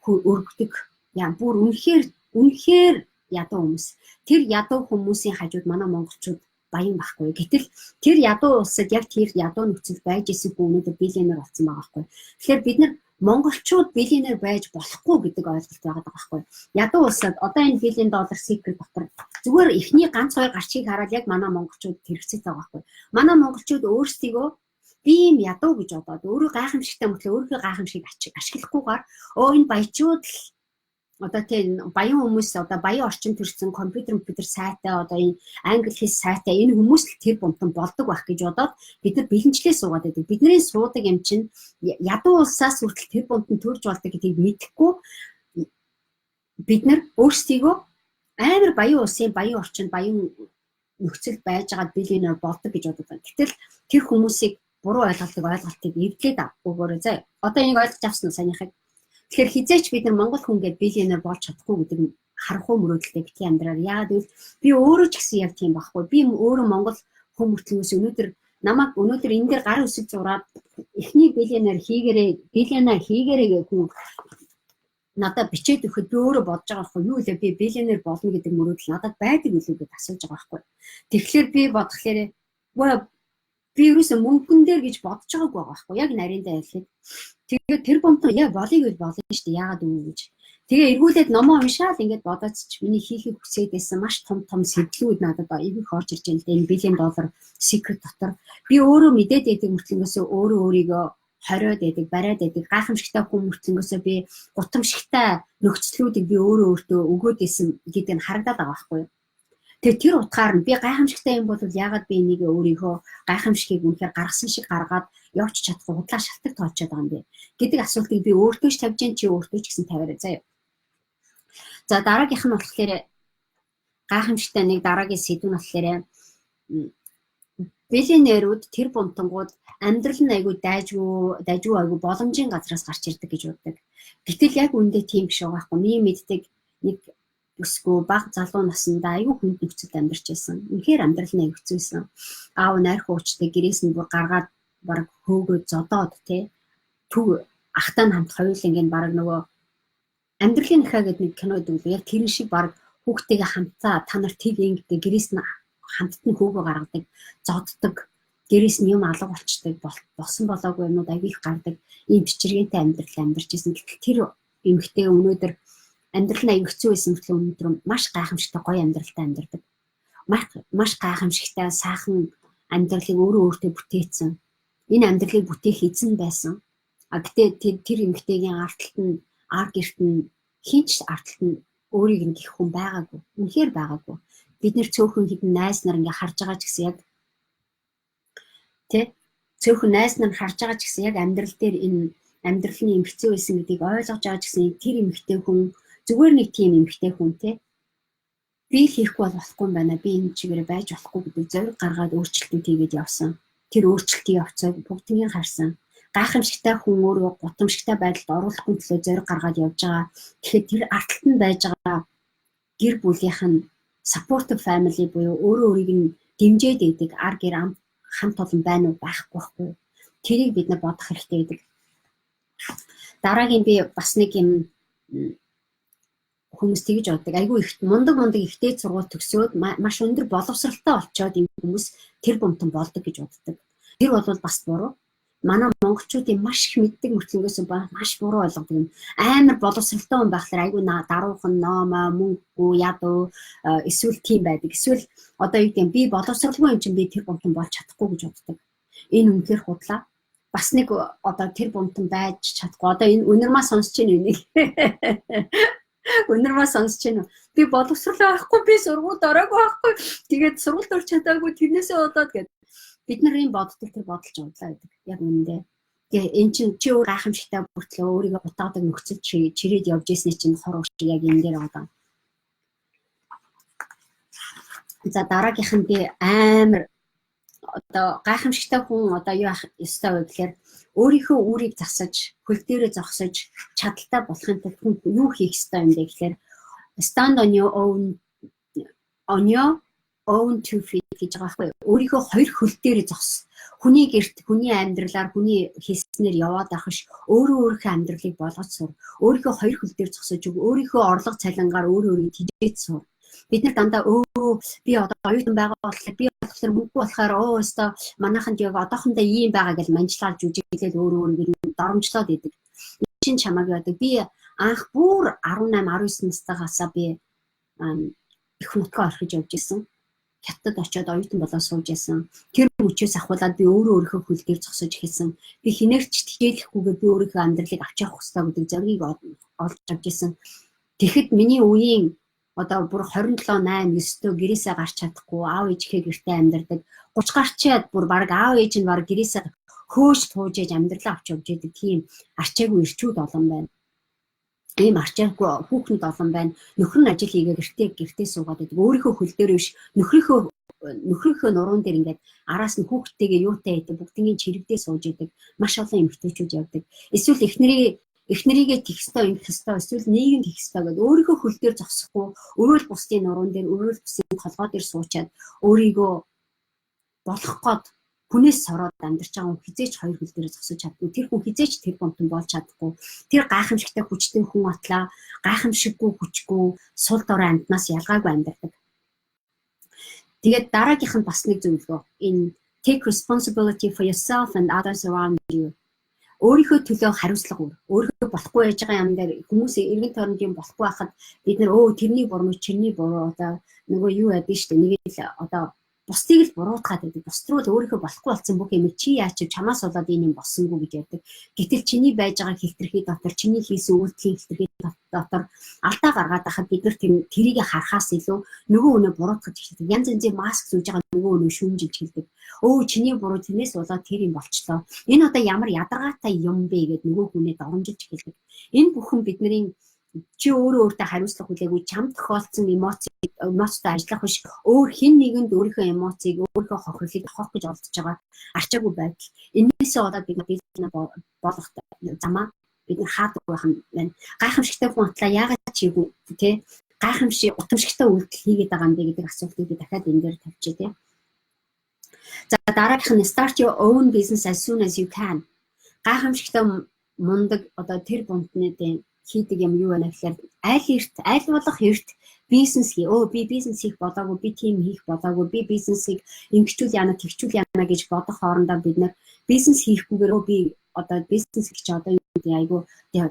өргөдөг. Яа бүр үнэхээр ядуу хүмүүс. Тэр ядуу хүмүүсийн хажууд манай монголчууд баян байхгүй. Гэтэл тэр ядуу улсад яг тэр ядуу нөхцөл байж исэн хүмүүд биллионер болсон байгаа байхгүй. Тэгэхээр бид нар монголчууд биллионер байж болохгүй гэдэг ойлголт байгаа байхгүй. Ядуу улсад одоо энэ $1 billion secret дотор зүгээр эхний ганц хоёр гарчийг хараад яг манай монголчууд хэрэгцээ байгаа байхгүй. Манай монголчууд өөрсдийгөө би юм ядуу гэж бодоод өөрөө гайхамшигтай мөртлөө өөрийнхөө гайхамшиг ашиглахгүйгээр энэ баячууд л одоо тийм баян хүмүүс одоо баян орчин төрсэн компьютер сайтай одоо энэ англи хэл сайтай энэ хүмүүс л тэр бомтон болдог байх гэж бодоод бид нар бэлэнчлээ суугаад байдаг. Бидний суудаг юм чинь ядуу улсаас хүртэл тэр бомтон төрж болдог гэдгийг мэдэхгүй бид нар өөрсдийгөө амар баян улсын баян орчинд баян нөхцөлд байж байгаа биллионер болдог гэж боддог. Гэтэл тэр хүмүүсийг буруу ойлголтыг эвдлээд авахгүйгээр заа. Одоо энийг ойлгож авсан уу санийхыг? Тэгэхээр хизээч бид нар монгол хүн гээд биллионер болж чадахгүй гэдэг нь харанхуй мөрөөдөлтэй битгий амьдраар. Яагаад гэвэл би өөрөө ч гэсэн яг тийм байхгүй. Би өөрөө монгол хүн мөртлөөс өнөөдөр энэ дээр гар үсэг зураад эхний биллионер хийгээрэй гэх хүн надад бичээд өгөхөд би өөрөө бодож байгаа байхгүй юу лээ би биллионер болно гэдэг мөрөөдөл надад байдаг үлээ гэж асууж байгаа байхгүй. Тэгэхээр би бодглохлээрээ би ерөөсөө мөнгөн дээр гэж бодож байгаагүй байгаа байхгүй яг нарийндаа хэлэхэд. Тэгээд тэр бомтон яа болыг бол болно шүү дээ яагаад үгүй гэж. Тэгээ эргүүлээд номоо уншаал ингээд бодооч миний хийхийг хүсээд байсан маш том сэтлүүд надад их орж ирж байна л дээ. Энэ $1 billion secret дотор би өөрөө мэдээд байдаг мөртлөнгөөсөө өөрийгөө хориод байдаг, бариад байдаг, гайхамшигтай хүн мөртлөнгөөсөө би гутамшигтай нөхцлүүдийг би өөртөө өгөөд исэн гэдэг нь харагдаад байгаа байхгүй юу. Тэгээ тэр утгаар нь би гайхамшигтай юм бол яагаад би энийг өөрийнхөө гайхамшигыг үнэхээр гаргасан шиг гаргаад явж чадахгүй худлаа шалтак тоолчиход байгаа юм бэ гэдэг асуултыг би өөртөө ч тавьж чи өөртөө ч гэсэн тавиарай заяа. За дараагийнх нь болохоор гайхамшигтай нэг дараагийн сэдв нь болохоор биллионерүүд тэр бунтангууд амьдрал нь айгүй дайжгүй айгүй боломжийн газраас гарч ирдэг гэж боддог. Гэтэл яг үндэ тийм биш байгаа байхгүй. Миний мэддэг нэг өсгөө баг залуу насндаа айгүй хүнд нөхцөлд амьдарч байсан. Үнэхээр амьдрал нь айгүй хэцүүсэн. Аав найрх уучтай гэрээс нь бүр гаргаад баг хөөгөө зодоод тий төв ахтай хамт хоёулаа ингээд баг нөгөө амьдралын нөхөө гэдэг нэг кинод үгүй яг тэр шиг баг хүүхдтэйгээ хамтаа та нар тэг ингээд гэрээс нь хамтд нь хөөгөө гаргадаг, зоддог, гэрээс нь юм алга болчдаг, болсон болоогүй юмуд айгүй их гардаг. Ийм бичиргэнтэй амьдрал амьдарч байсан. Гэтэл тэр эмэгтэй өнөөдөр амьдрал нь аяг хэцүү байсан мэтлээ өнөөдөр маш гайхамшигтай гоё амьдралтай амьдардаг. Маш гайхамшигтай сайхан амьдралыг өөртөө бүтээсэн. Энэ амьдралыг бүтээх эзэн байсан. Гэтэ тэр эмэгтэйгийн ар гэрт нь хинч арталт нь өөрийг нь гэх хүн байгаагүй. Үнэхээр байгаагүй. Бид нэр цөөхөн хідэн найз нар ингээ харж байгаа ч гэсэн яг тий цөөхөн найз нар харж байгаа ч гэсэн яг амьдрал дээр энэ амьдралын эмгцэн байсан гэдгийг ойлгож байгаа ч гэсэн тэр эмэгтэй хүн зүгээр нэг тийм эмэгтэй хүн тий би хийхгүй болохгүй юм байна. Би энэ чигээр байж болохгүй гэдэг зориг гаргаад өөрчлөлтүүд хийгээд явсан. Тэр өөрчлөлтийн явцыг бүгднийг харсан. Гайхамшигтай хүн өөрөө гутамшигтай байдалд оруулахгүй төлөө зориг гаргаад явж байгаа. Тэгэхээр тэр арталтанд байж байгаа гэр бүлийнх нь supportive family буюу өөрийг нь дэмжиж байдаг ар гэр хамт олон байна уу байхгүй байхгүй. Тэрийг бид нар бодох хэрэгтэй гэдэг. Дараагийн би бас нэг юм хүмүүс тэгж боддог. Айгүй их мундаг ихтэй сургууль төгсөөд маш өндөр боловсралтай олцоод юм хүмүүс тэр бомтон болдог гэж боддог. Тэр бол бас буруу. Манай монголчуудын маш их мэддэг мөртлөнгөөс маш буруу ойлгодог юм. Амар боловсралтай хүн байхлаар айгүй даруухан номоо мөнгөгүй ядуу эсвэл тийм байдаг. Эсвэл одоо юу гэм би боловсралгүй юм чинь би тэр бомтон болж чадахгүй гэж боддог. Энэ үнэхээр худлаа. Бас нэг одоо тэр бомтон байж чадахгүй. Одоо энэ өнөрмаа сонсч байна үнийг. Өнөрмаа сонсч байна. Би боловсрал авахгүй би сургуульд ороогүй байхгүй. Тэгээд сургуульд орч чадаагүй тэрнээсээ болоод гэдэг. Бид нарын боддог тэр бодолж ундлаа гэдэг. Яг үнэндээ. Тэгээ эн чинь чи өөр гайхамшигтай бүртлээ өөрийгөө гутаадаг нөхцөл чирээд явж ирсний чинь хор уш яг энэ дээр байгаа. За дараагийнх нь би амар одоо гайхамшигтай хүн одоо юу ах ёстой вэ гэхээр өөрийнхөө үрийг засаж, хөл дээрээ зогсож чадaltaй болохын тулд хүн юу хийх ёстой юм бэ гэхээр stand on your own two feet гэж байгаа байхгүй. Өөрийнхөө хоёр хөл дээрээ зогс. Хүний гэрт, хүний амьдралаар, хүний хийснээр яваад байх ш. Өөрийнхөө амьдралыг болгож сур. Өөрийнхөө хоёр хөл дээр зогсож өг. Өөрийнхөө орлого цалингаар өөрийгөө тижээд сур. Бид нар дандаа би одоо оюутан байгаа болохоор би болохоор мөнгө болохоор өстой манайханд яг одоохондоо ийм байгаа гэж манжлалж үжиглээд өөрийгөө доромжлоод идэг. шин чамааг яадаг. Би анх бүр 18 19 настайгаасаа би их нутгаа орхиж явж исэн. Хятад очиод оюутан болоод сууж исэн. Тэр хүчээс ахуулаад би өөрийнхөө хөл дээр зогсож эхэлсэн. Би хинээрч тижээлэхгүйгээр би өөрийнхөө амьдралыг авч явах хэрэгтэй гэдэг зорилгыг олж авч исэн. Тэгэхэд миний үеийн одоо бүр 27 8 9-төө гэрээсээ гарч чадахгүй, аав ээжийнхээ гэртээ амьдардаг. 30 гарчаад бүр баг аав ээж нь баг гэрээсээ хөөж тууж ээж амьдралаа авч явж идэг тийм арчаагүй ирчүүд олон байна. Ийм арчаагүй хүүхнүүд олон байна. Нөхөр нь ажил хийгээ гэртээ суугаад байдаг. Өөрийнхөө хөл дээр биш нөхрийнхөө нуруунд дээр ингээд араас нь хүүхдтэйгээ юутай байдаг бүгднийг чирэгдээ сууж идэг. Маш олон эмэгтэйчүүд явдаг. Эсвэл эхнэрийгээ тэх ёстой, ингэх ёстой, эсвэл нийгэм тэх ёстой гэдэг өөрийнхөө хөл дээр зогсохгүй, өрөөл бусдын нуруунд дээр, өрөөл бусдын толгой дээр суучаад өөрийгөө болох гээд хүнээс сороод амьдарч байгаа хүн хизээч хоёр хөл дээр зогсож чаддгүй. Тэр хүн хизээч тэр бомтон болж чадахгүй. Тэр гайхамшигтай хүчтэй хүн атлаа, гайхамшиггүй хүчгүй, сул дорой амьтнаас ялгаагүй амьдардаг. Тэгээд дараагийнх нь бас нэг зөвлөгөө. Энэ take responsibility for yourself and others around you. Өөрийнхөө төлөө хариуцлага өөр. Өөрийнхөө болохгүй яж байгаа юм дээр хүмүүс эргэн тойронд юм болохгүй байхад бид нэр тэрний буруу, чиний буруу одоо нөгөө юу яд нь штэ нэг л одоо бусдыг л буруутгаад байдаг. Бусд руу л өөрийнхөө болохгүй болсон бүх юм чи яач чамаас болоод энэ юм болсонгүй гэж ярьдаг. Гэтэл чиний байж байгаа хилтерхий дотор, чиний хийсэн үйлдэлийн хилтерхий дотор алдаа гаргаад байхад бид нар тэрийг харахаас илүү нөгөө өнөө буруутгаж эхэлдэг. Янз янзын маск зүүж байгаа нөгөө өнөө шүүмжилж хэлдэг. Чиний буруу тэрнээс болоод тэр юм болчлоо. Энэ одоо ямар ядаргаатай юм бэ гэд нөгөө хүнээ доромжилж эхэлдэг. Энэ бүхэн бидний чи өөртөө хариуцлага хүлээгүй чамд тохиолдсон эмоцтой ажиллах биш өөр хэн нэгэнд өөрийнхөө эмоцийг өөрийнхөө хохирлыг авах гэж олдож байгаа арчаагүй байдал. Энээсээ болоод бид болох замаа бид хаадаг байх юм байна. Гайхамшигтай хүн атлаа яагаад чийгүү те утамшигтай үйлдэл хийгээд байгаа юм бэ гэдэг асуултыг би дахиад энэ дээр тавьчих те. За дараагийнх нь start your own business as soon as you can. Гайхамшигтай мундаг одоо тэр бунтнуудын хийдэг юм юу вэ гэхээр аль болох эрт бизнес хий. Би бизнес хийх болоогүй, би тийм хийх болоогүй, би бизнесийг ингэчүүл яана, тэгчүүл яана гэж бодох хоорондоо бид нар бизнес хийхгүйгээр би одоо бизнес гэж одоо юу гэдэг айгу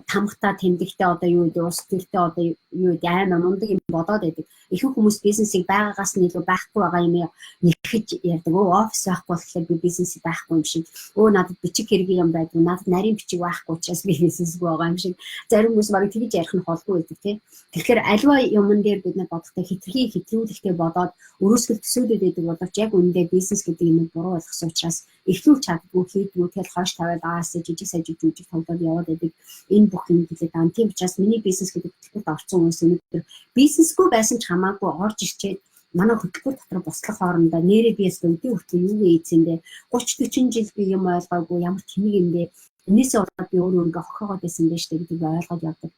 тамхтай тэмдэгтэй одоо юу гэдэг ус төртэй одоо юу гэдэг аймаа мундаг юм бодоод байдаг. Ихэнх хүмүүс бизнесийг байгаагаас нь илүү байхгүй байгаа юм нэхэж ярьдаг. Офис байхгүй болохоор би бизнесийг байхгүй юм шиг. Надад бичиг хэрэг юм байдаг. Надад нарийн бичиг байхгүй учраас би бизнесгүй байгаа юм шиг. Зарим хүмүүс баг тэгж ярих нь холгүй байдаг тий. Тэгэхээр альва юмн дээр бид нар бодохдоо хэтрүүлэхтэй бодоод өрөөсгөл төсөөлөд байдаг боловч яг үүндээ бизнес гэдэг юм буруу ойлгосон учраас эхлүүлж чаддгүй хийдгүү тэгэл хойш тавиад жижиг тоглоод яваад байдаг. Энэ бүх юм хэлээд байгаа. Тийм учраас миний бизнес гэдэг хөтөлбөрт орсон хүмүүс өнөөдөр бизнесгүй байсан ч хамаагүй орж ирчээд манай хөтөлбөр дотор бослох хоорондоо нэрээ биес өдөө хүртэл юу ийцэндээ 30 40 жил би юм ойлгоогүй ямар тэнэг юм бэ. Энээсээ болоод би өөрөө хохоогоод байсан байж тээ гэдгийг ойлгоод явдаг.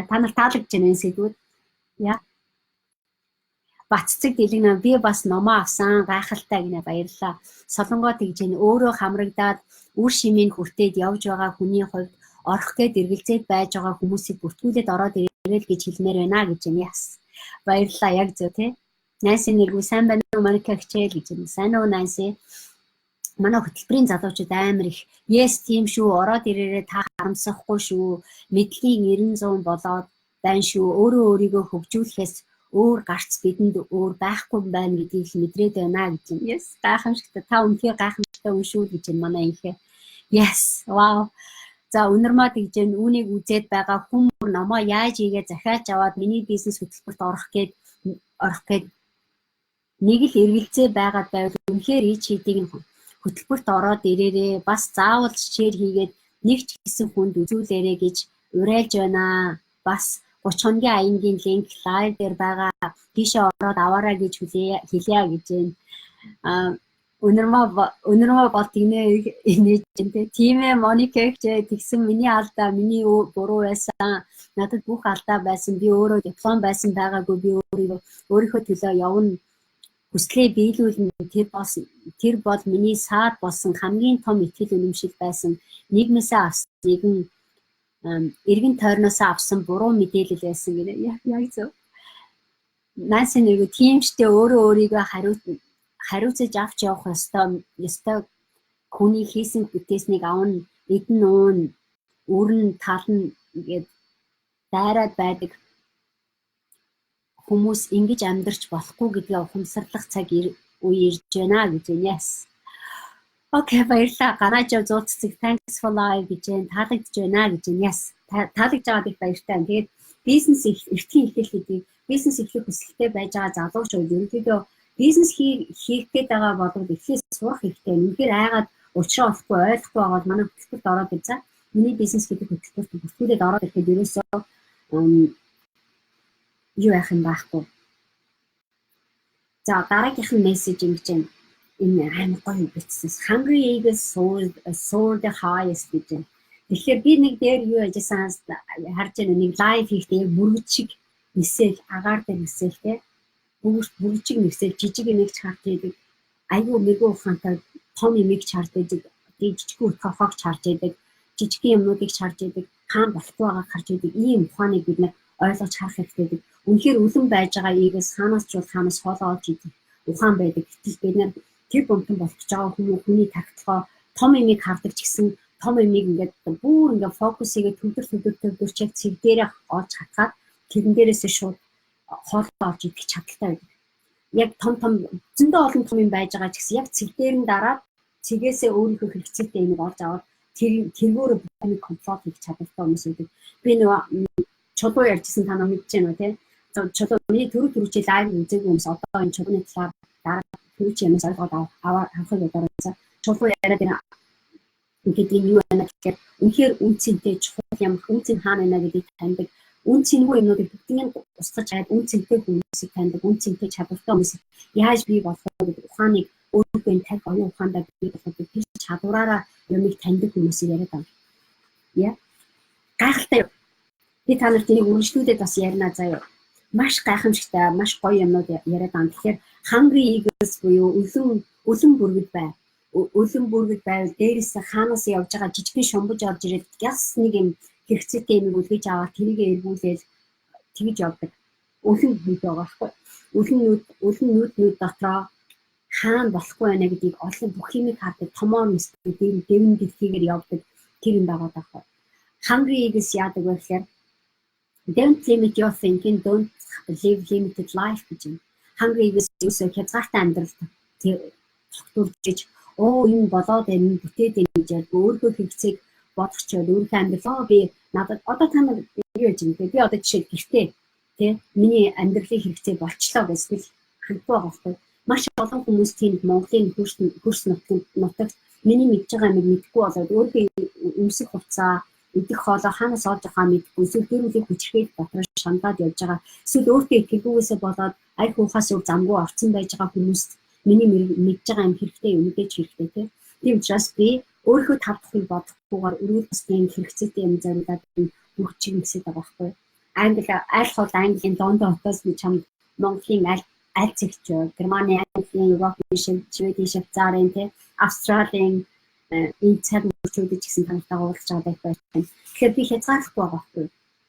Та нар таалагдж байна энэ сэдвүүд. Баццэг дэлгэнэ би бас номоо авсан гайхалтай гинэ баярлаа. Солонгоо тэгж энэ өөрөө хамрагдаад үр шимийн хүртээд явж байгаа хүний хувьд орох гээд эргэлзээд байж байгаа хүмүүсийг бүртгүүлээд ороод ирээл гэж хэлмээр байна гэж юм яс. Баярлаа яг зөв тий. Найс нэргүй сайн байна уу Моника хичээл гэж юм. Сайн уу найс? Манай хөтөлбөрийн залуучууд амар их yes тийм шүү ороод ирээрээ та харамсахгүй шүү. Мэдлэгийн 90 100 болоод байна шүү. Өөрийгөө хөгжүүлэхээс өөр гарц бидэнд өөр байхгүй байна гэдгийг мэдрээд байна гэж юм. Yes гайхамшигтай та үнхээр гайхамшигтай хүн шүү гэж юм манай инхээ. Yes wow. За өнөрмөө тэгж үүнийг үзээд байгаа хүмүүс номоо яаж ийгээ захиаж аваад миний бизнес хөтөлбөрт орох гээд нэг л эргэлзээ байгаад байвал үнэхээр хийдийг хөтөлбөрт ороод ирээрээ бас заавал шеэр хийгээд нэг ч гэсэн хүнд үзүүлээрэй гэж уриалж байна. Бас 30 хоногийн аянгийн линк лайв дээр байгаа. Тийшээ ороод аваарай гэж хэлье гэж байна. Өнөрмөө бол тэгнэ инээжтэй. Тийм ээ Моника гэж тэгсэн миний алдаа, миний буруу байсан. Надад бүх алдаа байсан. Би өөрөө диплом байсан байгаагүй. Би өөрийнхөө төлөө явна. Хүслээ биелүүлнэ. Тэр бол миний саад болсон хамгийн том итгэл үнэмшил байсан. Нийгмээсээ авсан нэгэн эргэн тойрноос авсан буруу мэдээлэл байсан гэнэ. Яг зөв. Найс нэг тиймчтэй өөрийгөө хариуцаж авч явах ёстой хүний хийсэн бүтээснийг авна, эдэн уун өрн тал нь ингээд дайраад байдаг хүмүүс ингэж амьдарч болохгүй гэдгээ ухамсарлах цаг үе ирж байна гэж байна. Yes. Окей, баярлалаа. Гарааж яв 100 цэцэг thanks for live гэж байна. Таалагдж байна гэж байна. Yes. Таалагдж байгаад их баяртай. Тэгээд бизнес эртний эхлэл гэдэг бизнес эхлэх хүсэлтэй байж байгаа залуучууд ерөнхийдөө бизнес хийх гээд байгаа болоод эхлээд сурах хэрэгтэй. Үнэхээр айгаад уучраа болохгүй ойлгохгүй байгаа манай хөтөлбөрт ороод ирсэн. Миний бизнес гэдэг хөтөлбөрт бүртгүүлээд ороод ирэхэд ерөөсөө юу яах юм байхгүй. За дараагийнх нь мессеж юм гэж байна. Энэ амар гоё бичсэн. Hungry eagles soar the highest гэж байна. Тэгэхээр би нэг дээр юу яжсан харж байна. Нэг лайв хийхдээ мөрөд шиг нисэл агаар дээр нисэл те. Бүржиг нисэл жижиг нэг чарт хийдэг. Айгүй мэгүү ухаантай том юмыг чарт хийдэг. Жижигхэн утгахыг чарж хийдэг. Жижигхэн юмнуудыг чарж хийдэг. Хаан болохгүй байгааг харж хийдэг. Ийм ухааныг бид нэ ойлгож харах хэрэгтэй. Үнэхээр үлэн байж байгаа ийгээс хаанаас ч бол хаанаас хоолоо олж идэх ухаан байдаг. Гэтэл бид нэр тэр бомтон болгож байгаа хүний тактикоо том юмыг хардаг ч гэсэн том юмыг ингээд бүр ингээд фокусыг төвдөр чиг цэг дээрээ олж хатгаад тэрэн дээрээсээ шууд хоолоо олж идэх чадaltaй байдаг. Яг том зөндөө олон том юм байж байгаа ч гэсэн яг цэг дээр нь дараад цэгээсээ өөрийнхөө хэрэгцээтэй юмыг олж аваад тэргүүрээ бүхнийг контрол хийх чадaltaй хүмүүс байдаг. Би нөгөө чулуу ярьжсэн та нар мэдэж байна уу те? Чулуу миний түрүүчээ лайв үзээгүй юмс одоо энэ чулууны талаар дараа түрүүчээ юмс ойлгоод авахыг удаарсан. Чулуу яриад байна. Ингээд энэ юу байна гэхээр үнэхээр үнцэнтэй чухал юм үнцэн хаана байна гэдгийг таньдаг. Үнцэнгүй юмнуудыг бүгднийг устгаж хаад үнцэнтэй хүмүүсийг таньдаг. Үнцэнтэй чадвартай хүмүүсийг яаж бий болгох вэ гэдэг ухааныг өөрийнхөө тань оюун ухаандаа бий болгох тэр чадвараараа юмыг таньдаг хүмүүсийг яриад байна. Яа. Гайхалтай. Би та нарт энийг үргэлжлүүлээд бас ярина заяа. Маш гайхамшигтай, маш гоё юмнууд яриад байгаа. Тэгэхээр hungry eagles буюу үлэн бүргэд бай. Үлэн бүргэд байвал дээрээс хаанаас явж байгаа жижигхэн шумбаж орж ирээд яс нэг юм хэрэгцээтэй юм үлгэж аваад тэрийгэ эргүүлээл тэгж явдаг. Үлэн нүд байгаа байхгүй. Үлэн нүд дотроо хаана болохгүй байна гэдгийг олон бүх юмыг хардаг. Томоор мэсдэг, дэвэн дэлхийгээр явдаг тэр юм байгаа байхгүй. Hungry eagles яадаг вэ гэхээр don't limit your thinking, don't live limited life гэж юм. Hungry eagles юусоо хязгаартай амьдралд тогтворж энэ болоод энэ бүтээд энэ гэж өөрийнхөө хэрэгцээг бодохчод өөрийнхөө амьдралаа би надад одоо та нар юу гэж юм бэ? Би одоо жишээ гэртээ тий миний амьдралын хэрэгцээ болчлоо гэсэн хандгүй байгаа байхгүй. Маш олон хүмүүс тийм Монголын хөрс нутагт миний мэдж байгаа юм мэдгүй болоод өөрийнхөө өмсөх хувцас идэх хоолой хаанаас олж авахаа мэдгүй эсвэл гэр бүлийн хүчрхээд дотор шандаад явж байгаа. Эсвэл өөртөө итгэхгүйгээсээ болоод аль хуухаас өөр замгүй орцсон байж байгаа хүмүүст миний мэдж байгаа юм хэрэгтэй юм мэдээж хэрэгтэй тийм учраас би өөрийнхөө тав дахыг бодохгүйгээр өрөөл бусдын хэрэгцээтэй юм зориулаад бүх чиг нэгсэж байгаа байхгүй. Аль хол Английн Лондон хотоос би чамд Монголын аль зэгч Германы, Английн, Европын, Шведийн, Швейцарын тийм Австралийн энэ цаг мөчүүдэд ч гэсэн тантай уулзж байгаа байх байна. Тэгэхээр би хязгаарлахгүй байгаа байхгүй.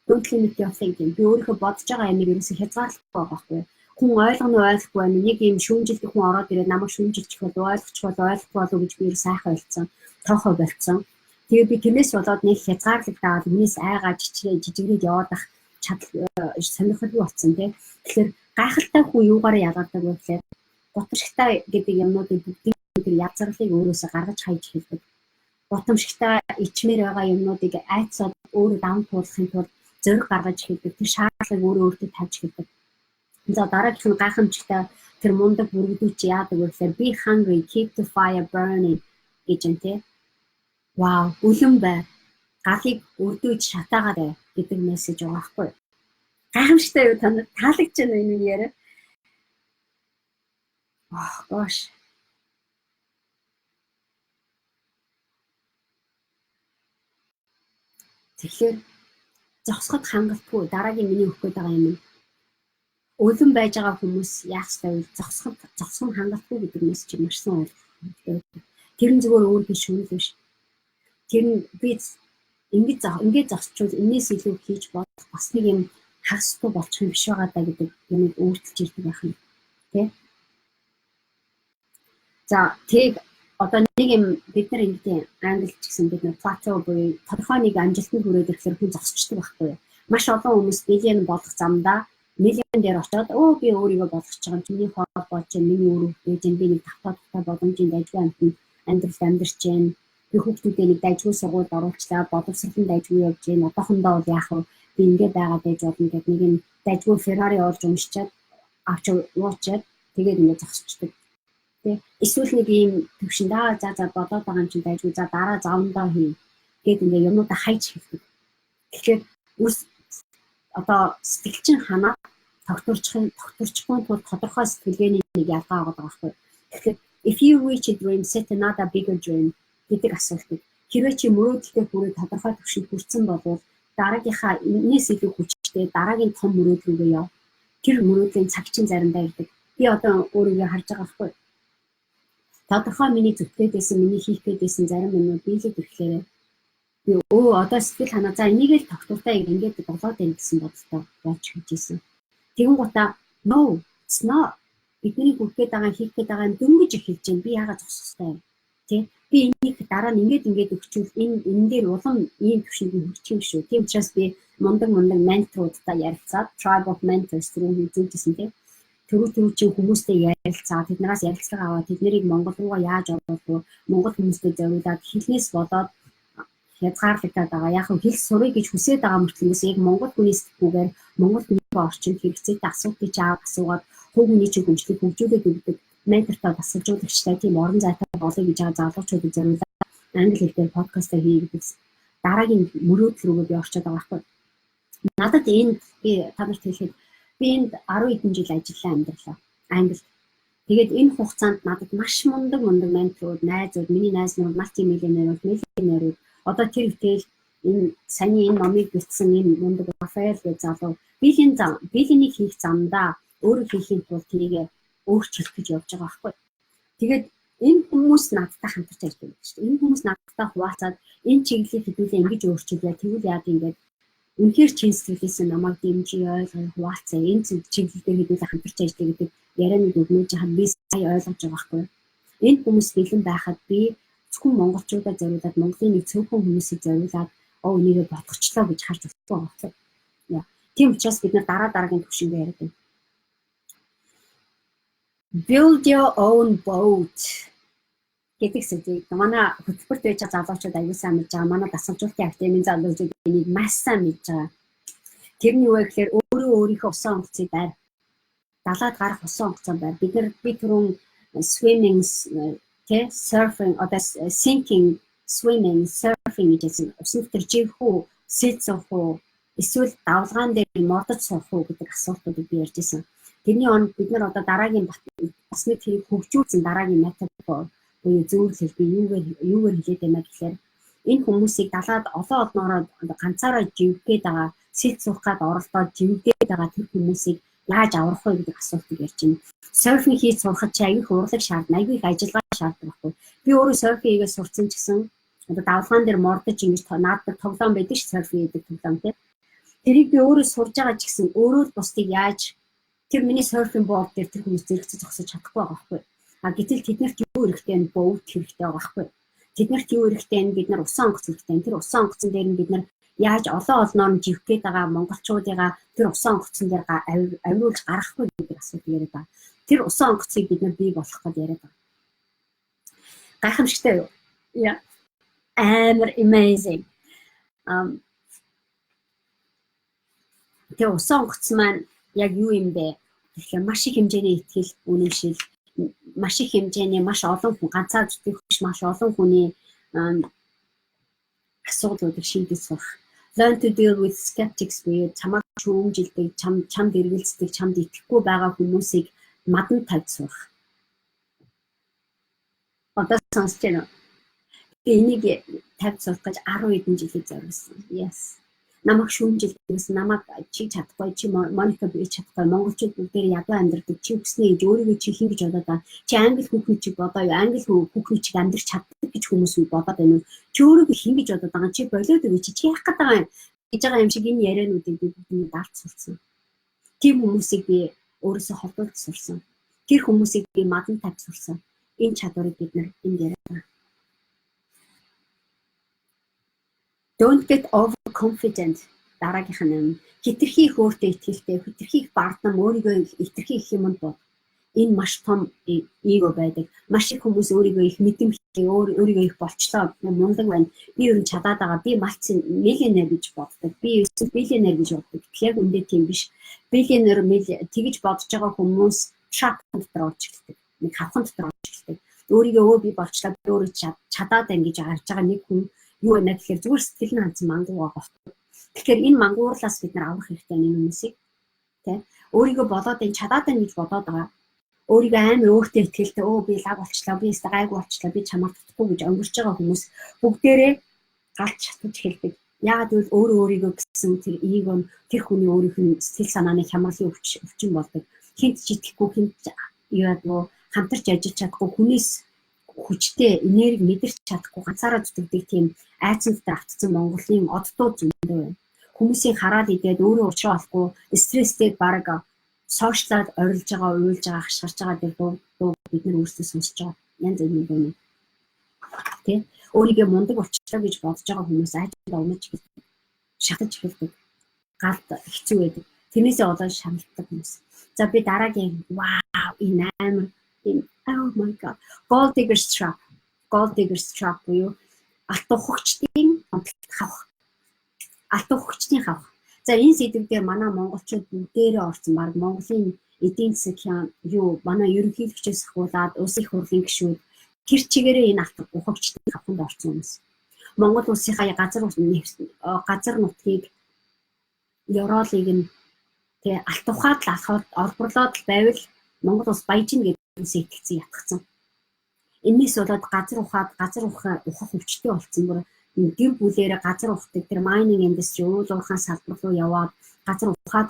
Don't limit your thinking. Би өөрийнхөө бодож байгаа юмыг ерөөсөө хязгаарлахгүй байгаа байхгүй. Хүн ойлгоно ойлгохгүй байна. Нэг юм шүүмжилдэг хүн ороод ирээд намайг шүүмжилчих бол ойлгохгүй болов гэж би ер сайхан ойлцсон. Тоохоо болцсон. Тэгээ би тэрнээс болоод нэг хязгаарлагдаад минийс айгаа жижигрээд яваад ах сонирхолгүй болсон тийм. Тэгэхээр гайхалтай хүн юугаараа ялгардаг вэ гэхээр гутамшигтай гэдэг юмнуудыг бүгдийг тэр язгарлыг өөрөөсөө гаргаж хайж хэлдэг. Гутамшигтай ичмээр байгаа юмнуудыг айцаад өөрөө даван туулахын тулд зориг гаргаж хэлдэг. Тэр шаардлагыг өөртөө тавьж хэлдэг. За дараагийнх нь гайхамшигтай тэр мундаг бүргдүүч яадаг вэ гэхээр be hungry, keep the fire burning гэж юм тий. Вау, үлэн бай. Галыг өрдөөж шатаагаад бай гэдэг мессеж байгаа байхгүй. Гайхамшигтай юу танд таалагдж байна энэ яриа? Gosh. Тэгэхээр зогсоход хангалтгүй дараагийн миний өгөх гээд байгаа юм. Өлөн байж байгаа хүмүүс яах ёстой вэ? Зогсох нь хангалтгүй гэдэг мессеж маш сайн ойлгох. Тэр нь зөвхөн өөрийнхөө шүүмэл биш. Тэр нь би ингээд зогсчвол энэс илүү хийж болох бас нэг юм хагасгүй болчих юм биш байгаа даа гэдэг юмыг өөрчилж ирдэг байх юм. Тэ? За, одоо нэг юм бид нар ингэдэг англич гэсэн бид нар plateau буюу тодорхой нэг амжилтанд хүрээд ирэхээр хүн зогсчдаг байхгүй юу. Маш олон хүмүүс бэлэн болох замдаа миллион дээр очоод би өөрийгөө болгож байгаа юм. Миний хоол болж байна, миний үр хөвгөж байна, би нэг тавтаа боломжийн дайггүй амьдралд амьдарч байна. Би хүүхдүүдээ нэг дайггүй сургуульд оруулчлаа, боловсролын дайггүй явж байна. Одоохондоо бол яах вэ? Би ингэ байгаад байж болно гэдэг нэг юм дайггүй Ferrari орж уншчаад авч уучаад тэгээд ингэ зогсчдаг. Эсвэл нэг ийм төвшөнд за бодоод байгаа юм чинь дайггүй за дараа завндаа хий гэдэг ингээ юмудаа хайж хэлдэг. Тэгэхээр одоо сэтгэлчин ханаа тогтворчихгүй тул тодорхой сэтгэлгээний нэг ялгаа байгаа байхгүй. Тэгэхээр if you reach a dream, set another bigger dream гэдэг асуулт. Хэрвээ чи мөрөөдөлтэй хүрээ тодорхой төвшөнд хүрсэн бол дараагийнхаа энэс илүү хүчтэй дараагийн том мөрөөдөл рүүгээ яв. Тэр мөрөөдлийн цаг чинь заримдаа ирдэг. Би одоо өөрийгөө харж байгаа байхгүй. Тодорхой миний зүтгээд байсан, миний хийх гээд байсан зарим юмнууд биелээд ирэхлээр би одоо сэтгэл ханаа за энийг л тогтвортой ингээд болоод байна гэсэн бодолтой болж хижсэн. Тэгэн гутаа no it's not бидний хүрхгээд байгаа хийх гээд байгаа юм дөнгөж эхэлж байна. Би яагаад зогсох ёстой юм? Тэ? Би энийг дараа нь ингээд өгчүүл энэ дээр улам ийм төвшөнд хүрчих юм шүү. Тийм учраас би мундаг менторудтай ярилцаад tribe of mentors түрүү хэлжсэн тийм. Түрүү чинь хүмүүстэй ярилцаа, тэднээс ярилцлага аваад тэднийг Монгол руугаа яаж оруулах вэ? Монгол хүмүүстэй зориулаад хэлнээс болоод хязгаарлагдаад байгаа. Яг нь хэл сурыг гэж хүсээд байгаа мөртлөөс яг монгол хүний сэтгүүгээр монгол хүний орчинд хэрэгцээтэй асуултыг асуугаад хувь хүний чинь хөгжлийг хөгжүүлээд өгдөг ментортой тасалжуулагчтай тийм орон зайтай болоё гэж байгаа залуучуудыг зориулаад англи хэлээр подкастаа хийгээд дараагийн мөрөөдөл рүүгээ би орчод байгаа байхгүй. Надад энд би та нарт хэлэхэд би энд 10 хэдэн жил ажиллаа амьдралаа. Англи. Тэгээд энэ хугацаанд надад маш мундаг менторууд, найзууд, миний найз нар миллионерууд одоо тэр үтэл энэ саний энэ номыг бичсэн энэ мундаг Рафаэл гэж залуу биений хийх замдаа өөрөө хийхийн тулд тэрийг өөрчлөх гэж явж байгаа байхгүй. Тэгээд энэ хүмүүс надтай хамтарч ажилладаг шүү дээ. Энэ хүмүүс надтай хуваалцаад энэ чиглэлийг хэдүүлээ ингэж өөрчилөө. Тэгвэл яа гэдэг үнэхээр чин сэтгэлээс намайг дэмжиж ойлгох хуваалцаа энэ чиглэлээр хэдүүлээ хамтарч ажилладаг гэдэг яриануд өгнөж хаад би сая ойлгож байгаа байхгүй. Энэ хүмүүс бэлэн байхад би зөвхөн монголчуудад зориулаад Монголын нэг цөөхөн хүмүүсийг зориулаад энийгээ бодгочлоо гэж харж байна. Яа. Тийм учраас бид нар дараагийн төвшөнд яриад байна. Build your own boat гэдэг сэдвийг манай хөтөлбөрт байж байгаа залуучууд аюул сайн мэдж байгаа. Манай дасгалжуулалтын академийн залуучууд энийг маш сайн мэдж байгаа. Тэрний юу вэ гэхээр өөрийнхөө усан онгоцыг байр. Далаад гарах усан онгоцоо байр. Би түрүүн swimming surfing одоо sinking swimming surfing гэсэн усан дээр живэх үү, сэлж суух уу, эсвэл давлгаан дээр мордож суух уу гэдэг асуултуудыг би ярьж байсан. Тэрний онд бид нар одоо дараагийн бас нэг хэрэг хөгжүүлсэн дараагийн метафор буюу зөвлөл би юугаар хэлээд байна гэхээр энэ хүмүүсийг далаад олоороо ганцаараа живгээд байгаа, сэлж суух гад оролдоод живгээд байгаа тэр хүмүүсийг яаж аврах вэ гэдэг асуултыг ярьж байна. Серфинг хийж сурахад чи аяг их урлаг шаардна, аяг их ажиллагаа шаарддаг байхгүй. Би өөрөө серфинг хийгээд сурцсан ч гэсэн одоо давлгаан дээр мордож ингэж наадад тоглоом байдаг ш серфинг гэдэг тоглоом тийм. Тэрийг би өөрөө сурж байгаа ч гэсэн өөрөө бусдыг яаж тэр миний серфинг борд дээр тэр хүмүүс зэрэгцэж зогсож чадахгүй байгаа байхгүй. Гэтэл тэднэрт юу хэрэгтэй нь боут хэрэгтэй байгаа байхгүй. Тэднэрт юу хэрэгтэй нь бид нар усан онгоц хэрэгтэй. Тэр усан онгоцон дээр нь бид нар яаж олооноор нь живэх гээд байгаа монголчуудыгаа тэр усан онгоцон дээр авируулж гаргахгүй гэдэг асуудал яриад байгаа. Тэр усан онгоцыг бид нар бий болгох гэж яриад байгаа. Гайхамшигтай юу? Yeah. Амар amazing. Тэр усан онгоц маань яг юу юм бэ? Тэгэхээр маш их хэмжээний ихтгэл, үнэмшил, маш их хэмжээний маш олон хүн ганцаар зүтгэх биш маш олон хүний асуудлуудыг шийдэж сурах. Learn to deal with skeptics буюу чамайг шүүмжилдэг, чамд эргэлздэг, чамд итгэхгүй байгаа хүмүүсийг мадан тавьж сурах. Одоо сонсож байна уу? Би энийг тавьж сурах гэж 10 хэдэн жилийг зориулсан. Yes. Намайг шүүмжилдэгс, намайг чи чадахгүй, чи Моника би чадахгүй, монголчууд бүгдээр ядуу амьдардаг, чи өснөө гэж өөрийгөө чи хин гэж бодоод байгаа. Чи англи хүүхний чиг бодоо, англи хүүхний чиг амьдрч чаддаг гэж хүмүүс бодоод байна уу? Чи өөрийгөө хин гэж бодоод байгаа. Чи болоод өгөө чи яах гээд байгаа юм гэж байгаа юм шиг энэ яриануудыг би бүгдийг дарж сурсан. Тийм хүмүүсийг би өөрөөсөө холбуулж сурсан. Тэр хүмүүсийг би мадан тавьж сурсан. Энэ чадварыг бид нар энд яриа. Don't get overconfident. Дараагийнх нь хитрхи их өөртөө итгэлтэй, хитрхи их бардам, өөрийгөө хитрхи их юмд бод. Энэ маш том эго байдаг. Маш их хүмүүс өөрийгөө их мэдэмжтэй, өөрийгөө их болчлоо, мундаг байна. Би ер нь чадаад байгаа. Би малцсан миллионер гэж боддог. Би эсвэл биллионер гэж боддог. Яг үндэ тийм биш. Биллионер тэгж бодож байгаа хүмүүс trap дотор орж эхэлдэг. Нэг хавхан дотор орж эхэлдэг. Өөрийгөө би болчлоо, би өөрөө чадаад байна гэж харж байгаа нэг хүн юу байна гэхээр зүгээр сэтгэл нь хандсан мангуу байгаа. Тэгэхээр энэ мангуурлаас бид нар авах хэрэгтэй энэ хүмүүсийг. Тэ? Өөрийгөө болоод энэ чадаад байна гэж бодоод байгаа. Өөрийгөө амар өөртөө итгэлтэй би лаг болчлоо, би өөртөө гайгүй болчлоо, би чамаар тутгэхгүй гэж өнгөрч байгаа хүмүүс бүгдээрээ галт шатаж эхэлдэг. Яагаад гэвэл өөрийгөө гэсэн тэр эго нь тэр хүний өөрийнх нь сэтгэл санааны хямралын өвчин болдог. Хинт ч итгэхгүй, хинт яадгүй хамтарч ажиллаж чадахгүй, хүнээс хүчтэй энерги мэдэрч чадахгүй ганцаараа зүтгэдэг тийм айцсан дотор автцсан Монголын оддуу зөндөө байна. Хүмүүсийн хараад идээд өөрөө уучраа болохгүй стресстэй бараг сошиалд орилж байгаа, уйлж байгаа, хашгирч байгаа гэдэг дуу бид нар өөрсдөө сонсож байгаа. Янз бүрийн дуу. Тэ? Өөрийгөө мундаг болчихлоо гэж бодож байгаа хүмүүс ажил олмож эхэлдэг. Шатаж эхэлдэг. Галт хэцүү байдаг. Тэрнээсээ болоод шаналдаг хүмүүс. За би дараагийн вау энэ амар oh my god. Gold digger's trap. Gold digger's trap буюу алтуухчдын хавх. Алтуухчдын хавх. За энэ сэдв дээр манай монголчууд бүгдээрээ орсон баг Монголын эдийн засгийн юу манай ерөнхийлөгчөөс ахуулаад улсын их хурлын гишүүд тэр чигээрээ энэ алтуухчдын хавханд орсон хүмүүс. Монгол улсынхаа газар нутгийг Евролиг нь тэгээ алтуухаад л олборлоод байвал Монгол улс баяжна гэдэг итгэцэн ятгцсан. Энээс болоод газар ухах өвчтөй болсон бүр гэр бүлээрээ газар ухдаг тэр mining industry уул уурхайн салбар руу яваад газар ухаад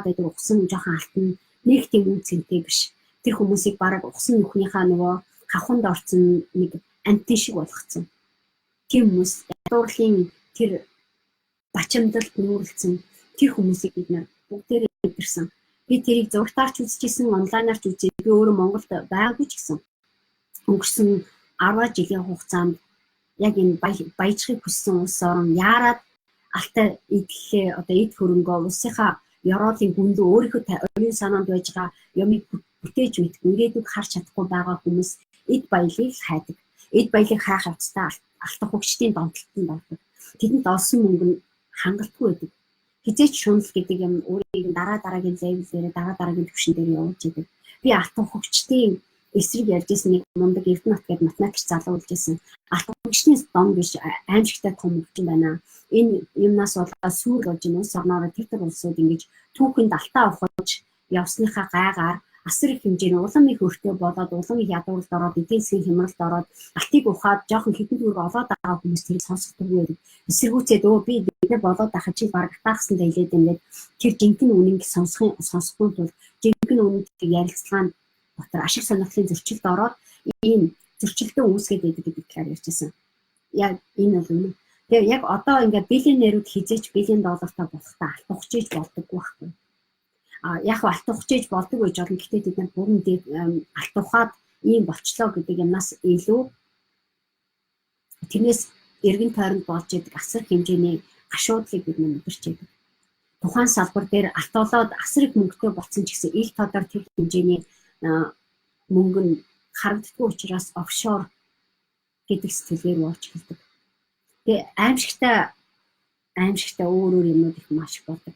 байдаг ухсан жоохон алтан нэг тийм үнцэнтэй биш. Тэр хүмүүсийг бараг ухсан нөхнийхаа нөгөө хавханд орсон нэг анти шиг болгоцсон. Тийм хүмүүс ядуурлын тэр бачимдалд нүүрлсэн тэр хүмүүсийг бид нар бүгдээрээ мэдэрсэн. Би тэрийг зургатаар ч үзчихсэн, онлайнаар ч үзээ. Би өөрөө Монголд байгаагүй ч гэсэн. Өнгөрсөн 10 жилийн хугацаанд яг энэ баяжхыг хүссэн улс орн яарад алтай идэхлээ одоо эд хөрөнгөө улсынхаа Евролын гүндөө өөрийнхөө оюун санаанд байж байгаа юмыг бүтээж мэдгүй ирээдүйг харж чадахгүй байгаа хүмүүс эд баялыг хайдаг. Эд баялыг хайх явцдаа алтан хөгчдийн донтолтод ордог. Тэдэнд олсон мөнгө нь хангалтгүй байдаг. Хизээч шунал гэдэг юм өөрийг дараагийн левелээр дараагийн түвшин дээр явуулж идэг. Би алтан хөгчдийн эсрэг ярьж ирсэн нэг мундаг Эрдэнэт гэдэг математикч залуу болж ирсэн. Алтан хөгчдийн дом биш аимшигтай том өвчин байна. Энэ юмнаас болоод сүүр болж энэ улс орноор тэр улсууд ингэж түүхэнд алтаа ухаж явсныхаа гайгаар асар их хэмжээний улам их өртөө болоод улам их ядууралд ороод эдийн засгийн хямралд ороод алтыг ухаад жоохон хэдэн төгрөг олоод байгаа хүмүүс тэрийг сонсохгүй байдаг. Эсэргүүцээд би бид болоод ахад чи баг атаахсан хэлээд ингээд тэр жинхэнэ үнэнг сонсохгүй тул жинхэнэ үнэнд ярилцлагаанд дотор ашиг сонирхлын зөрчилд ороод ийм зөрчилтөө үүсгээд байдаг гэдэг талаар ярьжсэн. Яг энэ бол үнэ. Тэгээ яг одоо ингээд биллионерүүд хизээч $1 billion болохдаа алтуухчиж болдоггүй байхгүй. Яг алтуухчиж болдог гэж болно. Гэхдээ бид нар бүрэн дээр алтуухаад ийм болчлоо гэдэг юмнаас илүү тэрнээс эргэн тойронд болж идэг асар хэмжээний гашуудлыг бид мэдэрч байдаг. Тухайн салбар дээр алтуулаад асар их мөнгөтэй болсон ч гэсэн ил тодор тэр хэмжээний мөнгө нь харагддаггүй учраас офшор гэдэг сэтгэлээр болж эхэлдэг. Тэгээ аимшигтай өөр юмнууд их маш болдог.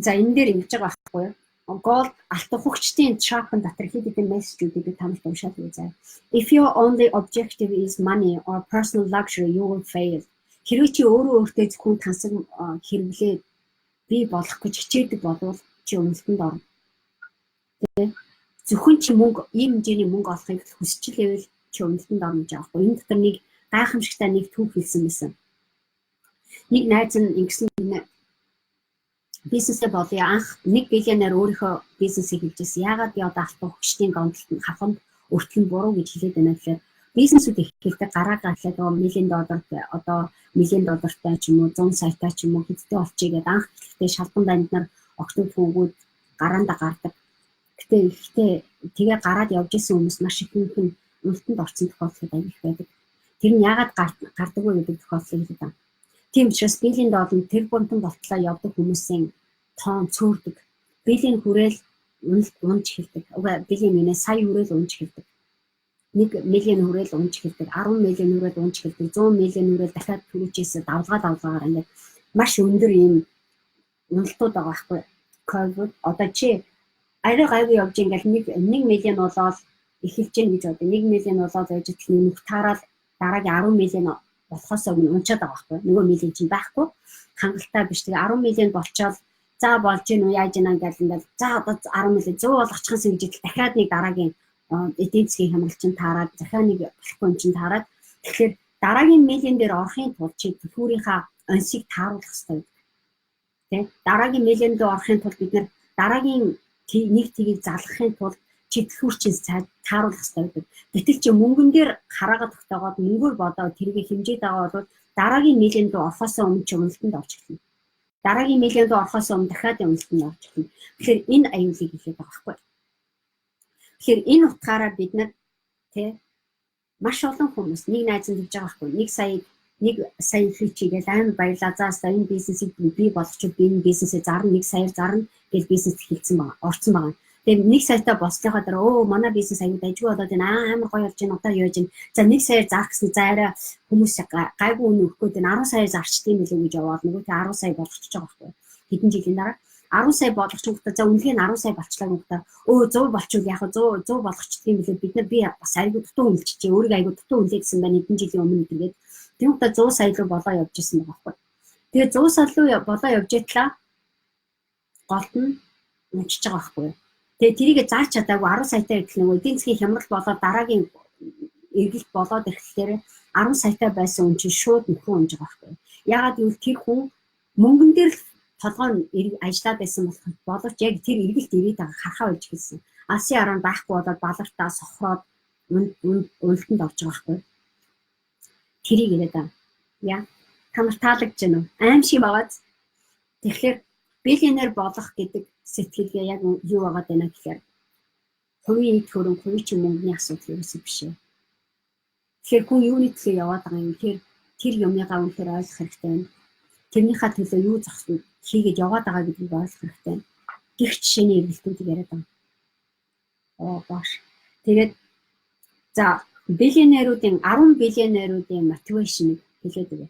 За энэ дээр ингэж байгаа байхгүй юу? Gold алтуухчдын trap-ын дотор хэд хэдэн мессежүүдийг би тамирт уншаад үзье. If your only objective is money or personal luxury, you will fail. Хэрвээ чи өөртөө зөвхөн тансаг хэрэглээ бий болох гэж хичээдэг бол чи өмнөлтөнд орно. Тэ? Зөвхөн чи мөнгө ийм хэмжээний мөнгө олохыг хүсчихлээвэл чи өмнөлтөнд орно гэж аахгүй. Энэ дотор нэг гайхамшигтай нэг түүх хэлсэн байсан. Нэг найз нь ингэсэн бизнесээ болъё анх 1 биллионер өөрийнхөө бизнесийг хэлжсэн. Яагаад би одоо алтуухчдын гомдолтод хавханд өртгөн буруу гэж хэлээд байна гэхээр бизнесүүд ихтэй гараагаа хэлээд $1 million одоо $1 million ч юм уу 100 саятай ч юм уу хэдтэй болчихъя гэдэг анх ихтэй шалган банд нар октод хүүгүүд гараанда гардаг. Гэхдээ тэгээ гараад явж исэн хүмүүс маш ихэнх нь уналтанд орсон тохиолдол аяг их байдаг. Тэр нь яагаад гардаг вэ гэдэг тохиолдлыг хэлээд байна. Тийм учраас биелийн доолн тэр бунтан болтлоо явдаг хүмүүсийн тоон цөөрдөг. Биелийн хүрээл унж эхэлдэг. Биелийн минь сая хүрээл унж эхэлдэг. 1 миллион хүрээл унж эхэлдэг. 10 миллион хүрээл унж эхэлдэг. 100 миллион хүрээл дахиад түрүүчээс давлгаа ингээд маш өндөр юм уналтууд байгаа байхгүй. Ковид одоо чи арай гайгүй явж ингээл 1 миллион болоод эхэлж гин гэж бодё. 1 миллион болоод байж идэх нэмэх таараад дараагийн 10 миллион болохоос өмнө унчаад байгаа байхгүй. Нөгөө миллион чинь байхгүй. Хангалттай биш. Тэгээ 10 миллион болчоод за болж гин уу яаж гинэ гэж ингээл за одоо 10 миллион 100 болгочихсан гэж идэл дахиад нэг дараагийн эдийн засгийн хямралчин таарад захиа нэг болохгүй юм чин таарад тэгэхээр дараагийн миллион дээр орохын тулд чи төлхүүрийнхаа онсыг тааруулах хэрэгтэй. Тэ дараагийн миллион дээр орохын тулд бид нэр дараагийн нэг тгийг залгахын тулд чи төлхүүрчин тааруулах хэрэгтэй. Гэтэл чи мөнгөн дээр хараагаад тогтоогоод мөнгөөр бодоод тэрийг хэмжээд байгаа бол дараагийн миллион руу орохоос өмнө чи уналтанд орж эхэлнэ. Дараагийн миллион руу орохоос өмнө дахиад уналтанд орж эхэлнэ. Тэгэхээр энэ аюулыг хэлээд байгаа байхгүй. Тэгэхээр энэ утгаараа бид нар тий маш олон хүмүүс нэг найзанд хэлж байгаа байхгүй. Нэг сая хийчихгээл амар баярлаа. За энэ бизнесийг би болгочих би энэ бизнесээ зарна 1 саяар зарна гэж бизнес эхэлсэн байгаа. Орцсон байгаа. Тэгээд 1 саятай болсныхоо дараа манай бизнес аюул дайггүй болоод энэ амар гоё явж байна. Одоо яаж байна. За 1 саяар зарах гэсэн за арай хүмүүс гайгүй үнэ өгөх гээд 10 саяар зарчдığım билүү гэж яваад нөгөө 10 сая болгочихж байгаа байхгүй. Хэдэн жилийн дараа 10 сая болгочихгоо за үнэхээр 10 сая болчлаа гэдэг. 100 болчихвол яг 100 болгочихдгийг юм билээ. Бид нар би бас айгүй дутуу үнэлчихжээ. Өөрийгөө айгүй дутуу үнэлээдсэн байна хэдэн жилийн өмнө тэгээд тийм удаа 100 сая руу болоо явж исэн байгаа байхгүй. Тэгээд 100 сая руу болоо явж итлаа голт нь унчиж байгаа байхгүй. Тэгээд тэрийг зарч чадаагүй 10 саятай идэх нөгөө эдийн засгийн хямрал болоод дараагийн эргэлт болоод ирэхлээр 10 саятай байсан хүн чинь шууд нөхөн унж байгаа байхгүй. Яагаад гэвэл тэр хүн мөнгөн дээр толгойн ажиллаад байсан боловч яг тэр эргэлт ирээд байгаа харахаа болж хэлсэн. Алсын араа байхгүй болоод балартаа сохроод уналтанд орж байгаа байхгүй. Тэрийг яриад байна. Яа. Тамар таалагдж байна уу? Аимшиг аваад. Тэгэхээр биллионер болох гэдэг сэтгэлгээ яг юу байгаа даа гэхээр хувийн эд хөрөнгө, хувийн чинь мөнгөний асуудал ерөөсөө биш ээ. Тэгэхээр хүн юуны төлөө яваад байгаа юм тэгэхээр тэр юмныгаа үнэхээр ойлгох хэрэгтэй байна. Тэрнийхээ төлөө юу зохицох хийгээд яваад байгаа гэдгийг ойлгох хэрэгтэй. Гэх жишээний эргэлтүүдийг яриад байна. Бааш. Тэгээд за биллионеруудын 10 биллионеруудын мотивашныг хэлээд өгье.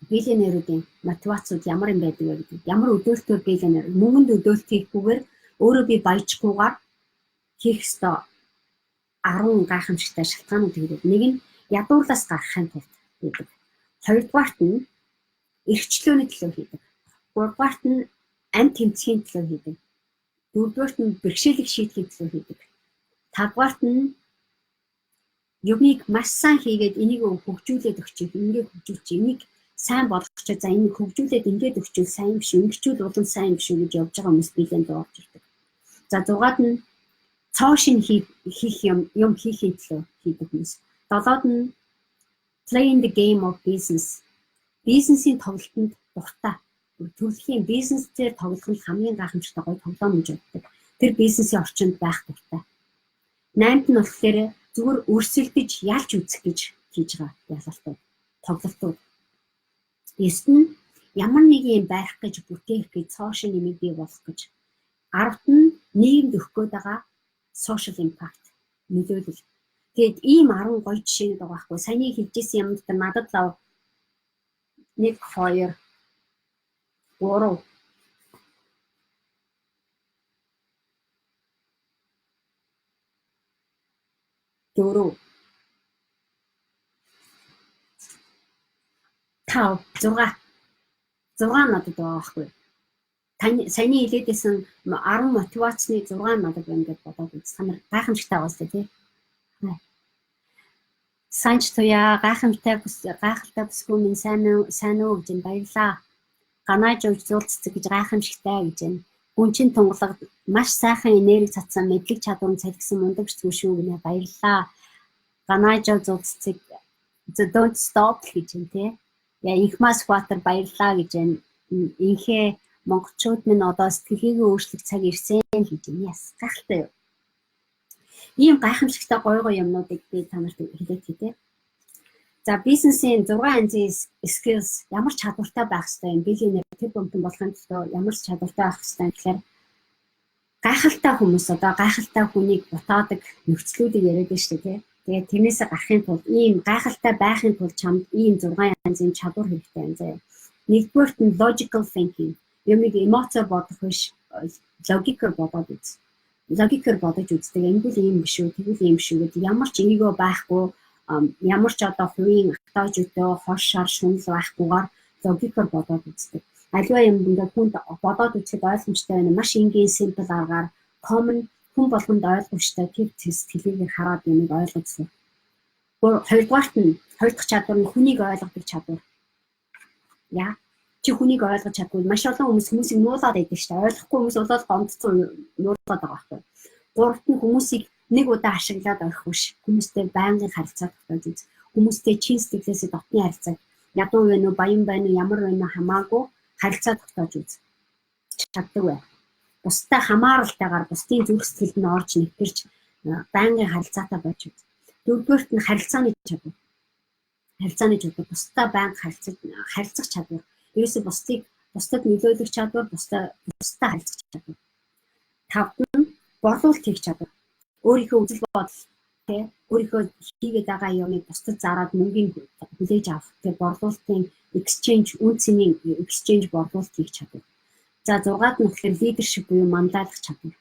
Биллионеруудын мотивацууд ямар юм байдаг вэ гэдэг. Ямар өдөөлтөөр биллионер мөнгөнд өдөөлт хийхгүйгээр өөрөө би баяжхгүйгээр хийх ёстой 10 гайхамшигтай шалтгаанууд гэдэг. Нэг нь ядуурлаас гарахын тулд гэдэг. Хоёрдугаарт нь эрхчлөөний төлөө хийдэг. Гуравдугаарт нь амь тэмцэхийн төлөө хийдэг. Дөрөвдүгээрт нь бэрхшээлийг шийдэхийн төлөө хийдэг. Тавдугаарт нь юмыг маш сайн хийгээд энийг хөгжүүлээд өгчих, ингээд хөгжүүлчих, энийг сайн болгочих. За энийг хөгжүүлээд ингээд өгчүүл сайн биш, ингэчүүл улам сайн биш гэж явж байгаа хүмүүс биелэнд орж ирдэг. За 6-аад нь цоошин хийх юм хийхин төлөө хийдэг хүмүүс. 7-аад нь playing the game of business. Бизнесийн тоглолтод дуртай. Төрөлхийн бизнесээр тоглох нь хамгийн гайхамшигтай гоё тоглоом гэж боддог. Тэр бизнесийн орчинд байх дуртай. 8-т нь болохоор зүгээр өрсөлдөж ялж үзэх гэж хийж байгаа ялалтай тоглолтууд. 9-т нь ямар нэг юм барих гэж бүтээх гэж сошиал нэмийг бий болох гэж. 10-т нь нийгэмд өгөх гээд байгаа social impact нөлөөлөл. Тэгээд ийм 10 гоё жишээнүүд байгаа байхгүй. Саяны хэлжсэн юм дээр надад лав 1 2 3 4 5 6 надад байгаа байхгүй. Таны саяны хэлээдсэн 10 мотивацны 6 надад байна гэж бодоод санаар гайхамшигтай байгаа сте тий. Санч туяа гайхалтай бүсгүй минь сайн уу гэж баярлаа. Ганаж уулзцэг гэж гайхамшигтай гэж байна. Хүн чинь тунгалаг маш сайхан энерги цацсан мэдлэг чадвар цалгисан мундаг шүү гэнэ баярлаа. Ганаж уулзцэг don't stop гэж байна тий. Яа инх мас хватар баярлаа гэж байна. Инхээ монголчууд минь одоо сэтгэлгээгээ өөрчлөх цаг ирсэн гэж юм яс. Гайхалтай юу? Ийм гайхамшигтай гоё юмнуудыг би танарт хэлээд хэлээ. За бизнесийн 6 янзын skills ямар чадвартай байх ёстой юм. Биллионер тэр бүмтэн болохын тулд ямар чадвартай байх ёстой юм гэхээр гайхалтай хүмүүс одоо гайхалтай хүнийг бутаадаг нөхцлүүдийг яриад байна шүү дээ. Тэгээд тэрнээсээ гарахын тулд ийм гайхалтай байхын тулд чамд ийм 6 янзын чадвар хэрэгтэй юм заяа. Нэгдүгээрт нь logical thinking. Юмыг эмоцоор бодох биш, логикээр бодоод үз. Логикээр бодож үздэг. Энгүүл ийм биш үү, тэгвэл ийм биш үү гэдэг ямар ч ээгөө байхгүй, ямар ч одоо хувийн автоожтой хол шар шунал байхгүйгээр логикээр бодоод үздэг. Аливаа юм ингээд хүнд бодоод үзэхэд ойлгомжтой байна. Маш энгийн simple аргаар common хүн болгонд ойлгомжтой тэр сэтгэлийг хараад юмыг ойлгоцсон. Хоёрдугаарт нь хоёр дахь чадвар нь хүнийг ойлгодог чадвар. Яа, чи хүнийг ойлгож чадгүй маш олон хүмүүсийг нуулаад байдаг шүү дээ. Ойлгохгүй хүмүүс болоод гомдсон нуулаад байгаа байхгүй. Гуравт нь хүмүүсийг нэг удаа ашиглаад орхих биш. Хүмүүстэй байнгын харилцаа тогтоож үз. Хүмүүстэй чин сэтгэлээсээ дотны харилцаа ядуу вэ нү, баян байна уу, ямар байна уу хамаагүй харилцаа тогтоож үз. Чаддаг бай. Бусдаа хамааралтайгаар бусдын зүрх сэтгэлд нь орж нэвтэрч байнгын харилцаатай болж үз. Дөрөвдүгээрт нь харилцааны чадвар. Харилцааны чадвар бусдаа байнга харилцах чадвар. Ерөөсөө бусдад нөлөөлөх чадвар, бусдаа харилцах чадвар. Тавд нь борлуулалт хийх чадвар. Өөрийнхөө үзэл бодол тий өөрийнхөө хийгээд байгаа юмыг бусдад зараад мөнгөний хүлээж авах тий борлуулалтын exchange үнцний exchange борлуулалт хийх чадвар. За 6-ад нь болохоор leadership буюу манлайлах чадвар.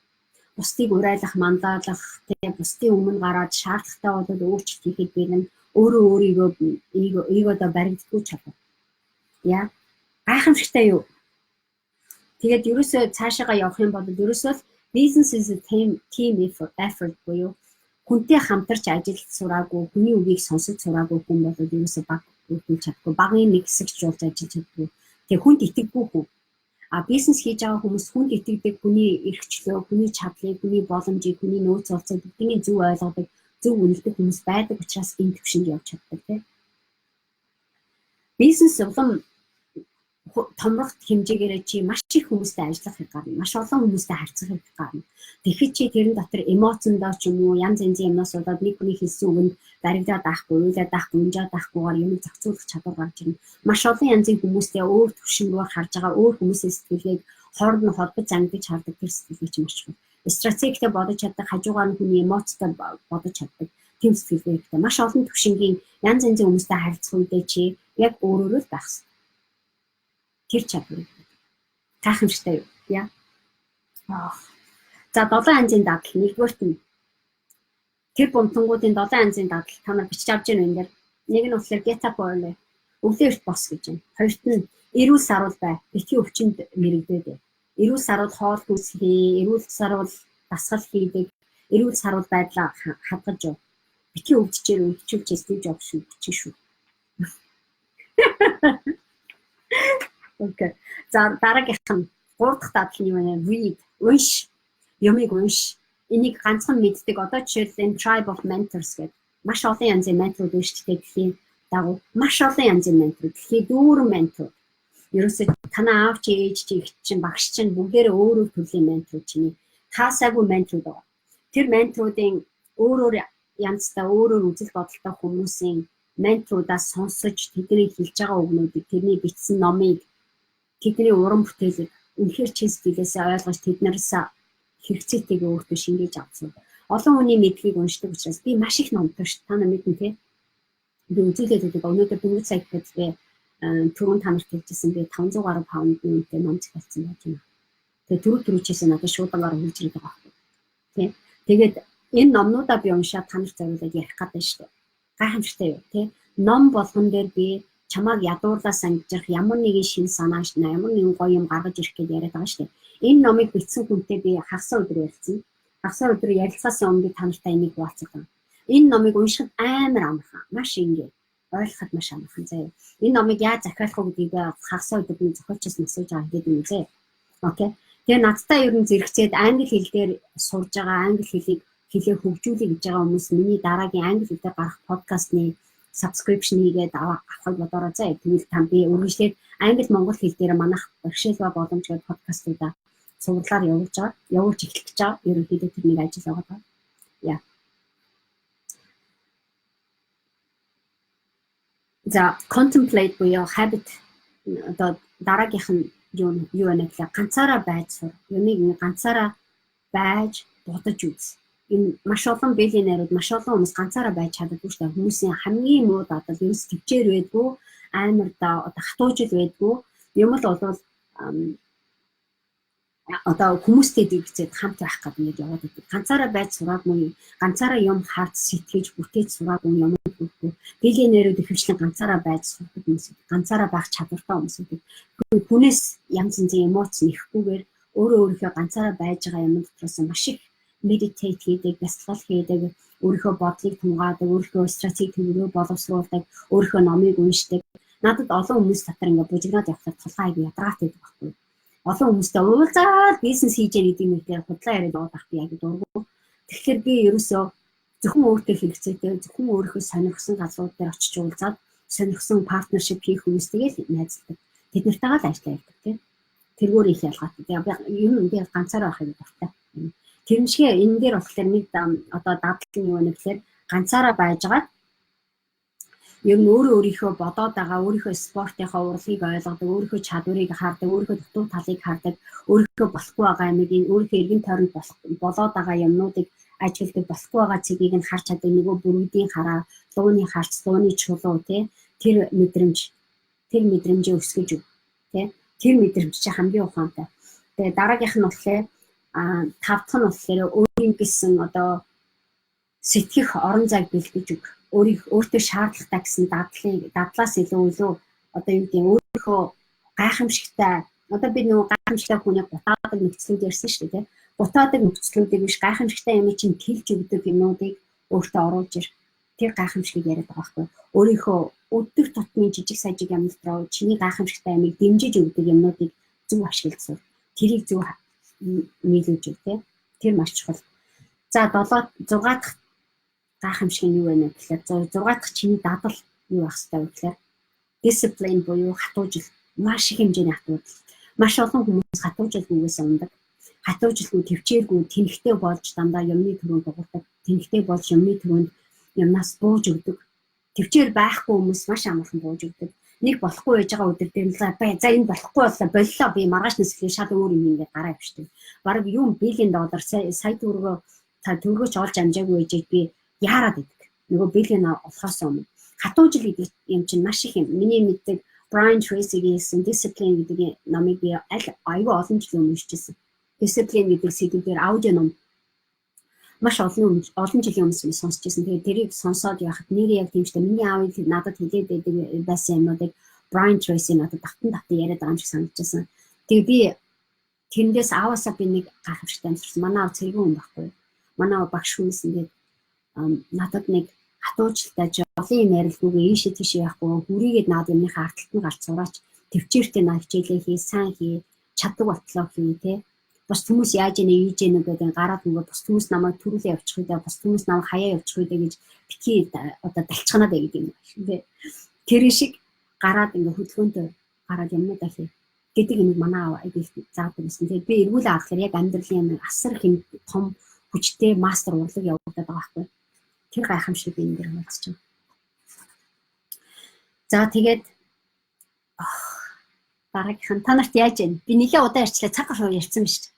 Бусдыг урайлах, манлайлах тий бусдын өмнө гараад шаардлагатай болоод өөрчлөлт хийхэд бэлэн өөрийгөө баригддаг чадвар. Яа гайхамшигтай юу? Тэгээд ерөөсөө цаашаага явах юм бол ерөөсөө business is a team effort буюу хүнтэй хамтарч ажиллаж сураагүй, хүний үгийг сонсож сураагүй хүн бол ерөөсөө баг үлдэж чадахгүй, багын нэг хэсэгч болж ажиллаж чадахгүй. Тэгээ хүнд итгэдэггүй хүн. Бизнес хийж байгаа хүмүүс хүнд итгэдэг, хүний эрхчлөө, хүний чадлыг, хүний боломжийг, хүний нөөц олцоо бүгднийг зөв ойлгодог, зөв үнэлдэг хүмүүс байдаг учраас энэ төвшөнд явж чаддаг тийм. Бизнес улам томрох хэмжээгээр чи маш их хүмүүстэй ажиллах гарна. Маш олон хүмүүстэй харьцах гарна. Тэгэхэд чи тэрэн дотор эмоцондоо ч юм уу янз янзын юмнаас болоод нэг хүний хэлсэн үгэнд баригдаад авахгүй, уйлаад авахгүй, унжаад авахгүйгээр юмыг зохицуулах чадвар гарч ирнэ. Маш олон янзын хүмүүстэй өөр төвшин рүү харж байгаа өөр хүмүүсийн сэтгэлгээг хооронд нь холбож зангидж хардаг тэр сэтгэлгээ чи маш чухал. Стратегтэй бодож чаддаг, хажуугаар нь хүний эмоцтой бодож чаддаг тийм сэтгэлгээтэй. Маш олон төвшингийн янз янзын хүмүүстэй харьцах үедээ чи яг өөрөөрөө л байх хэрэгтэй. Тэр чадвар. Гайхамшигтай юу? Яа. За 7 янзын дадал. Нэгдүгээрт нь тэр бомтонгуудын 7 янзын дадал та нар бичиж авч байна энэ дээр. Нэг нь болохоор get up early. Өглөө эрт бос гэж байна. Хоёрт нь эрүүл саруул бай. Битгий өвчнөд мэрэгдээд. Эрүүл саруул хоол хүнс хий, эрүүл саруул дасгал хийдэг, эрүүл саруул байдлаа хадгаж юу. Битгий өвчүүлж Стив Джобс шүү. Окей. За дараагийнх нь 3 дахь дадал нь юу вэ? Read, унш. Юмыг унш. Энийг ганцхан мэддэг. Одоо жишээлбэл энэ tribe of mentors гэдэг маш олон янзын менторууд үүсчтэй гэхийн дагуу маш олон янзын менторууд. Гэхийн дүүрэн ментор. Ерөөсөө танаа аав чи, ээж чи, эгч чинь, багш чинь бүгдээрээ өөр төрлийн менторууд чинь хаасаагүй менторууд байгаа. Тэр менторуудын өөр янзтай өөр үзэл бодолтой хүмүүсийн менторудаас сонсож тэдний хэлж байгаа үгнүүдийг, тэрний бичсэн номыг, тэдний уран бүтээлийг үнэхээр чин сэтгэлээсээ ойлгож тэднээс хэрэгцээтэйгээ өөртөө шингээж авсан. Олон хүний мэдлэгийг уншдаг учраас би маш их номтой шүү. Та нар мэднэ тий. Би үзүүлээд байдаг. Өнөөдөр дөнгөж цаг гэдгээ түрүүн та нарт хэлжсэн би 500 гаруй паундын үнэтэй ном захиалсан байж байна. Тэгээ түрүүчээс надад шуудангаар хурж ирээд байгаа байхгүй. Тий. Тэгээд энэ номнуудаа би уншаад та нарт зориулаад ярих гэдэг шүү. Гайхамшигтай юу тий. Ном болгон дээр би чамааг ядуурлаас ангижрах ямар нэгэн шин санааш ямар нэгэн гоё юм гаргаж ирэх гэж яриад байгаа шүү. Энэ номыг бичсэн хүнтэй би хагас өдөр ярилцсан. Хагас өдөр ярилцахаас өмнө та нартай энийг хуваалцсан. Энэ номыг уншихад амар амархан, маш ингээ. Ойлгоход маш амархан заяа. Энэ номыг яаж захиалах вэ гэдгийг хагас өдөр би зохиолчоос асууж байгаа гэдэг юм зэ. Окей. Тэгээ надтай ер нь зэрэгцээд англи хэл дээр сурж байгаа англи хэлийг хэлээ хөгжүүлэх гэж байгаа хүмүүс миний дараагийн англи хэл дээр гарах подкастны subscription хийгээд авахыг бодороо зэ. Тэгвэл та би үргэлжлээд англи монгол хэл дээр манайх бэрхшээл ба боломж гэдэг подкастуудаа цуглаар явуулж эхлэх гэж байгаа. Ерөнхийдөө тэрнийг ажил байгаа. Яа. За contemplate буюу habit одоо дараагийнх нь юу вэ гэхээр ганцаараа байж сур. Юмыг ганцаараа байж бодож үз. Энэ маш олон биллионерууд маш олон хүмүүс ганцаараа байж чаддаггүй шүү дээ. Хүмүүсийн хамгийн муу дадал ерөөс төвчээр байдгүй, амар одоо хатуужил байдгүй. Юм л бол одоо хүмүүстэй дэгцээд хамт байх гэдэг нь яваад байдаг. Ганцаараа байж сураагүй, ганцаараа юм харж сэтгэж бүтээж сураагүй юм уу? Биллионерууд ихэвчлэн ганцаараа байж сурдаг хүмүүс. Ганцаараа байх чадвартай хүмүүс гэдэг. Хүнээс янз янзын эмоц нэхгүйгээр өөрийнхөө ганцаараа байж байгаа юм дотроос маш их meditate хийдэг, бясалгал хийдэг, өөрийнхөө бодлыг тунгаадаг, өөрийнхөө стратеги төлөвлөгөө боловсруулдаг, өөрийнхөө номыг уншдаг. Надад олон хүмүүс дотор ингээд бужигнаад явхад тулгаа аяг ядраатай байдаг байхгүй. Олон хүмүүстэй уулзаад бизнес хийж яах гэдэг юм дээр худлаа яриад явах би яг дургу. Тэгэхээр би ерөөсөө зөвхөн өөртөө хэрэгцээтэй, зөвхөн өөрийнхөө сонирхсан газрууд дээр очиж уулзаад сонирхсан партнершип хийх хүмүүстэйгээ найзалдаг. Тэд нартайгаа л ажиллаа явдаг тийм. Тэргээр их ялгаатай. Юм ингээд ганцаараа байхыг дуртай. Тэрншгээ энэ дээр болохоор нэг одоо дадал нь юу вэ гэхээр ганцаараа байжгаад ер нь өөрийнхөө бодоод байгаа, өөрийнхөө спортынхаа урлагийг ойлгодог, өөрийнхөө чадварыг хардаг, өөрийнхөө дутуу талыг хардаг, өөрийнхөө болохгүй байгаа юмыг өөрийнхөө эргэн тойронд болоод байгаа юмнуудыг ажигладаг, болохгүй байгаа цэгийг нь харж чаддаг, нөгөө бүрүүдийн хараа, дууны харц, дууны чулуу тий тэр мэдрэмжээ өсгөж өг тий тэр мэдрэмж чи хамгийн ухаантай. Тэгээ дараагийнх нь болохоор тав дахь нь болохоор өөрийн гэсэн одоо сэтгэх орон зайг бэлдэж өг. Өөртөө шаардлагатай гэсэн дадлаас илүү одоо юу гэдэг өөрийнхөө гайхамшигтай одоо би нөгөө гайхамшигтай хүний гутаадаг нөхцлүүд ярьсан шүү дээ. Гутаадаг нөхцлүүдийг биш гайхамшигтай юм чинь тэлж өгдөг юмнуудыг өөртөө оруулж ир. Тэр гайхамшигыг яриад байгаа байхгүй. Өөрийнхөө өдөр тутмын жижиг сажиг юм дотроо чиний гайхамшигтай юмыг дэмжиж өгдөг юмнуудыг зөв ашигласан. Тэрийг зөв нийлүүлж өгдөө. Тэр маш чухал. За 6 дахь гайхамшиг нь юу вэ гэхээр 6 дахь чиний дадал юу байх хэрэгтэй вэ гэхээр discipline буюу хатуужил. Маш их хэмжээний хатуужил. Маш олон хүмүүс хатуужилгүйгээс ундаг. Хатуужилгүй, төвчээргүй, тэнхтэй болж дандаа юмны төрөнд дуурдаг. Тэнхтэй болж юмны төрөнд юмнаас бууж өгдөг. Төвчээр байхгүй хүмүүс маш амархан бууж өгдөг. Нэг болохгүй байж байгаа өдөр дээр л за энэ болохгүй боллоо боллоо би маргааш нэсгэлээ шал өөр юм ингээд гараа авчдаг. Бараг юм $1 billion сая төгрөгөж олж амжаагүй ээжийг би яарад идэг. Нөгөө $1 billion олохоос өмнө. Хатуужил гэдэг юм чинь маш их юм. Миний мэддэг Brian Tracy-гийн Discipline гэдэг номыг би аюу олон жил уншижсэн. Discipline гэдэг сэдвээр аудио ном маш олон жилийн өмнө сонсчихсан. Тэгээд тэрийг сонсоод явахад нэр яг тийм ч миний аав надад хэлээд байсан юмнуудыг Brian Tracy надад татан яриад байгаа юм шиг санагдчихсан. Тэгээд би тэндээс ааваасаа би нэг гайхамшигтай амьдсан. Манай аав цэргийн хүн байхгүй. Манай аав багш хүмүүс ингээд надад нэг хатуужилтай жолын юм ярилгүйгээ ийшээ тийшээ явахгүй хүрийгээд наад юмныхаа арталт нь гарч сураач төвчээртэй наа хичээлээ хий сайн хий чаддаг батлаа хий тий бас хүмүүс яаж ийж ийнэ гэдэг гараад нөгөө бус хүмүүс намайг төрүүлээ явуучих үедээ бус хүмүүс намайг хаяа явуучих үедээ гэж битгий одоо далчганаад байгаад юм тий тэр шиг гараад ингээ хөдөлгөөнтэй гараад юмнуудаа хий гэдэг юм манай аав айгүйх заадаг гэсэн. Тэгээд би эргүүлээ авахлаар яг амьдралын юм асар хэм том хүчтэй мастер урлаг явуулдаг байгаа байхгүй. Тэр гайхамшиг энэ дээр хуваалцж байна. За тэгээд дараагийнх нь та нарт яаж вэ? Би нэлээд удаа ярьчлаа цаг гаруй ярьсан байна шүү дээ.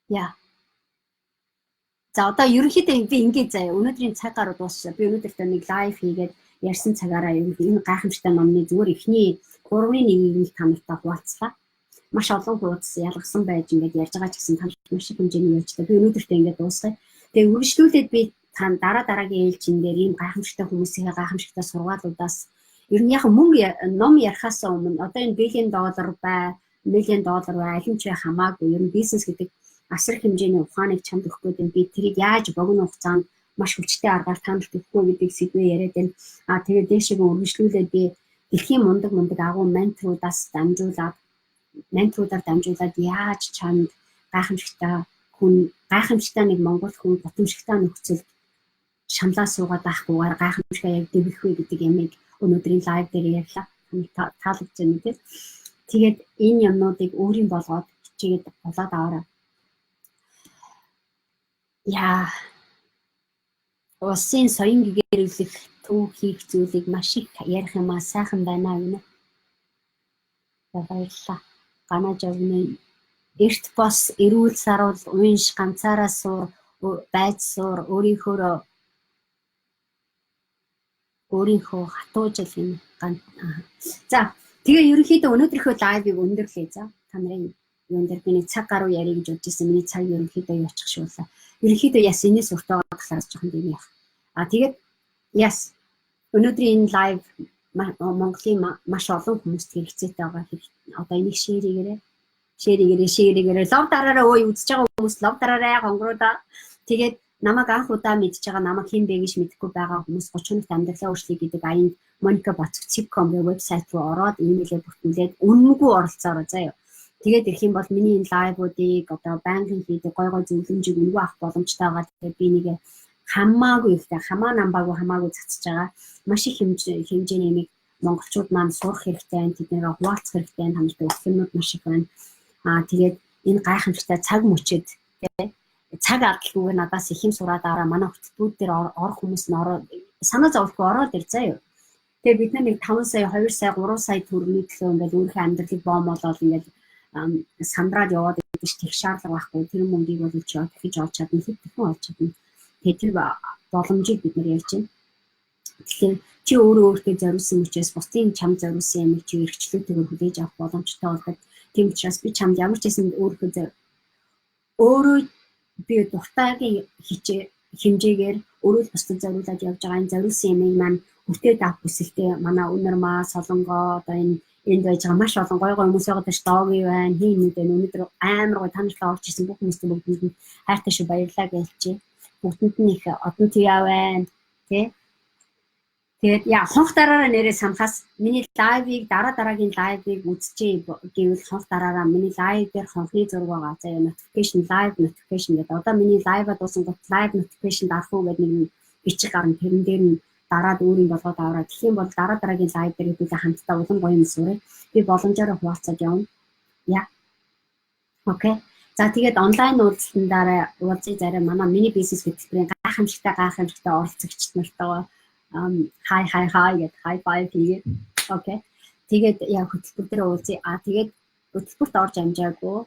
Яа. За одоо ерөнхийдөө би ингээд заяа өнөөдрийн цаг гаруй дууссан. Би өнөөдөр нэг лайв хийгээд ярьсан цагаараа энэ гайхамшигтай номны зүгээр эхний 3-1-ийг та нартай хуваалцлаа. Маш олон хуудас ялгсан байж ингээд ярьж байгаа ч гэсэн та нарт маш их хэмжээний ярьжлаа. Би өнөөдөртөө ингээд дуусгая. Тэгээ үргэлжлүүлээд би дараагийн ээлжин дээр ийм гайхамшигтай хүмүүсийн гайхамшигтай сургаалуудаас ер нь яг мөнгө ном ярихаас өмнө одоо энэ $1 billion бай, $1 million бай, аль нь ч хамаагүй ер нь бизнес гэдэг асар хэмжээний ухааныг чамд өгөх гэдэг би тэрийг яаж богино хугацаанд маш хүчтэй аргаар та нарт өгөх вэ гэдгийг сэдвээ яриад байна. Тэгээд дээшээ үргэлжлүүлээд би дэлхийн мундаг агуу менторудаар дамжуулаад яаж чамд гайхамшигтай нэг монгол хүн гутамшигтай нөхцөлд шамлаа суугаад байхгүйгээр гайхамшигтай яг дэвэх вэ гэдэг ямиг өнөөдрийн лайв дээр ярьлаа. таалагдж байна тийм. Тэгээд энэ юмнуудыг өөрийн болгоод хичээгээд болоод аваарай. Яа. Улсын соён гэгэрүүлэх төв хийх зүйлийг маш их ярих юмаа сайхан байна гэнэ. Баярлалаа. Ганаж овны эрт бос эрүүл саруул уянш ганцаараа суур байж суур өөрийнхөө хатуужил юм. За тэгээ ерөнхийдөө өнөөдрийнхөө лайвыг өндөрлөө. За та нарын юун дээр би нэг цаг гаруй ярих гэж бодож ирсэн. Миний цаг ерөнхийдөө явчих шуулаа. Ерөнхийдөө яс энэс уртаа талаас жоохон юм яах. Тэгээд яс өнөөдрийн энэ лайв Монголын маш олон хүмүүст хэрэгцээтэй байгаа. Одоо энийг шеэригээрээ лав дараараа ой үзэж байгаа хүмүүс лав дараарай гонгороо. Тэгээд намайг анх удаа мэдж байгаа намайг хэн бэ гэж мэдэхгүй байгаа хүмүүс 30 минут амьдралаа өөрчлөе гэдэг аянд Моника Баццик.com вебсайт руу ороод имэйлээ бүртгүүлээд үнэнгүй оролцоороо заяа. Тэгээд ирэх юм бол миний энэ лайвуудыг одоо банкын хийдэг гой зөвлөмжийг үнэгүй авах боломжтой байгаа. Тэгээд би нэг хамаагүй ихтэй хамаагүй цацж байгаа. Маш их хэмжээний нэг монголчууд маань сурах хэрэгтэй байна. Тэднийг хуваалцах хэрэгтэй байна. Хамтдаа өгөх юмуд маш их байна. Тэгээд энэ гайхамшигтай цаг мөчөд цаг ардлгүй надаас их юм сураад аваа. Манай хөтөлбөрүүд дээр орох хүмүүс нь санаа зовлохгүй ороод ир заяа. Тэгээд бид нэг 5 сая, 2 сая, 3 сая төгрөгийн төлөө ингээд өөрийнхөө амьдралыг боомолоод ингээд сандраад яваад идэж тех шаардлага байхгүй. Тэр мөнгийг бол чи дахиж олж чадна, хэдхэн олж чадна. Тэгээд тэр боломжийг бид нар ярьж байна. Тэгэхээр чи өөртөө зориулсан учраас бусдын чамд зориулсан юм чи эрхчлөөтэйгээр хүлээж авах боломжтой болдог. Тийм учраас би чамд ямар ч хэсэнд өөрөө би дуртайгийн хэмжээгээр өөрөө бусдад зориулаад явж байгаа энэ зориулсан юмыг маань бүтээд авах хүсэлтэй манай өнөр маа солонгоо одоо энд байж байгаа маш олон гой хүмүүс байгаа дэж дооги байна. Хин нүд энэ өнөөдөр амар гой танилцлаа орж ирсэн бүх хүмүүст бүгдэнд нь хайртай шүү баярлалаа гэлчээ. Бүгдэнд нь их одон тяа байна. Тэгээд яа хонх дараараа нэрээ санахаас миний лайвыг дараагийн лайвыг үзчихье гэвэл хонх дараараа миний лайв дээр хонхны зураг байгаа. За notification live notification гэдэг. Одоо миний лайв дуусан гот live notification дарах уу гэдэг нэг бичих гарна. Тэрэн дээр нь дараад өөрийн болгоод аваад тэгэх юм бол дараагийн лайв дээр хэдүүлээ хамтдаа улам гоё юм сурах. Би боломжоор хуваалцаж явна. Яа. Окей. За тэгээд онлайн уулзалтандаараа уулзъя зарай манай миний бизнес хөтөлбөрийн гайхамшигтай оролцогчд нартайгаа хай гэдэг хай файв хийгээ. Окей. Тэгээд яг хөтөлбөр дээр уулзъя. Тэгээд хөтөлбөрт орж амжаагүй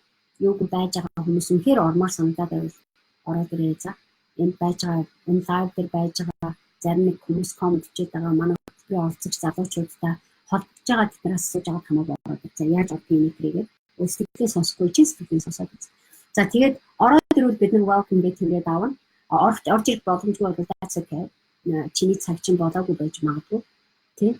юуг байж байгаа хүмүүс үнэхээр ормоор санагдаад байвал ороод ирээ за. Энд байж байгаа энэ лайв дээр байж байгаа зарим нэг хүмүүс коммент хийгээд байгаа манай хөтөлбөрийн оролцогч залуучуудтай холбож байгаа тэднээс асууж байгаа хамаагүй ороод за яаж одгийг нэгэгээд өөрсдөө сонсохгүй чинь сэтгэлийн сонсоод. За тэгээд ороод ирвэл бид нэг welcome гэж хэлээд авна. Орж ирэх боломжгүй бол that's okay. Чиний цаг чинь болоогүй байж магадгүй. Тий.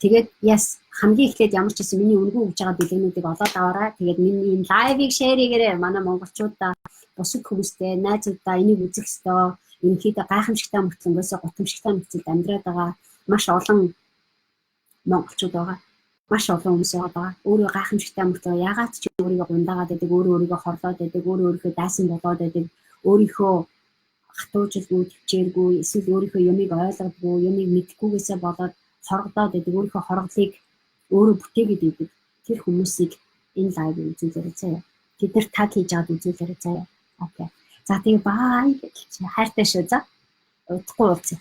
Тэгээд yes хамгийн эхлээд ямар ч гэсэн миний үнгүй өгж байгаа бэлгэнүүдийг олоод аваарай. Тэгээд миний энэ лайвыг шеэрийгээрэй манай монголчуудаа бусад хүмүүстэй найзуудаа энийг үзэх ёстой. Ерөнхийдөө гайхамшигтай мөртлөнгөөс гутамшигтай нөхцөлд амьдраад байгаа маш олон монголчууд байгаа. Маш олон хүмүүс байгаа. Өөрөө гайхамшигтай мөртлөө ягаад ч өөрийгөө гундаагаад байдаг, өөрийгөө хорлоод байдаг, өөрийнхөө дайсан болоод байдаг, өөрийнхөө хатуужилгүй, төвчээргүй, эсвэл өөрийнхөө юмыг ойлгодгүй, юмыг мэдхгүйгээсээ болоод хоргодоод байдаг, өөрийнхөө хорголыг өөрөө бүтээгээд байдаг. Тэр хүмүүсийг энэ лайвыг үзүүлээрэй заяа. Тэд нар таг хийж аваад үзүүлээрэй заяа. Окей. За тэгээ бай гэж хайртай шүү за. Удахгүй уулзъя.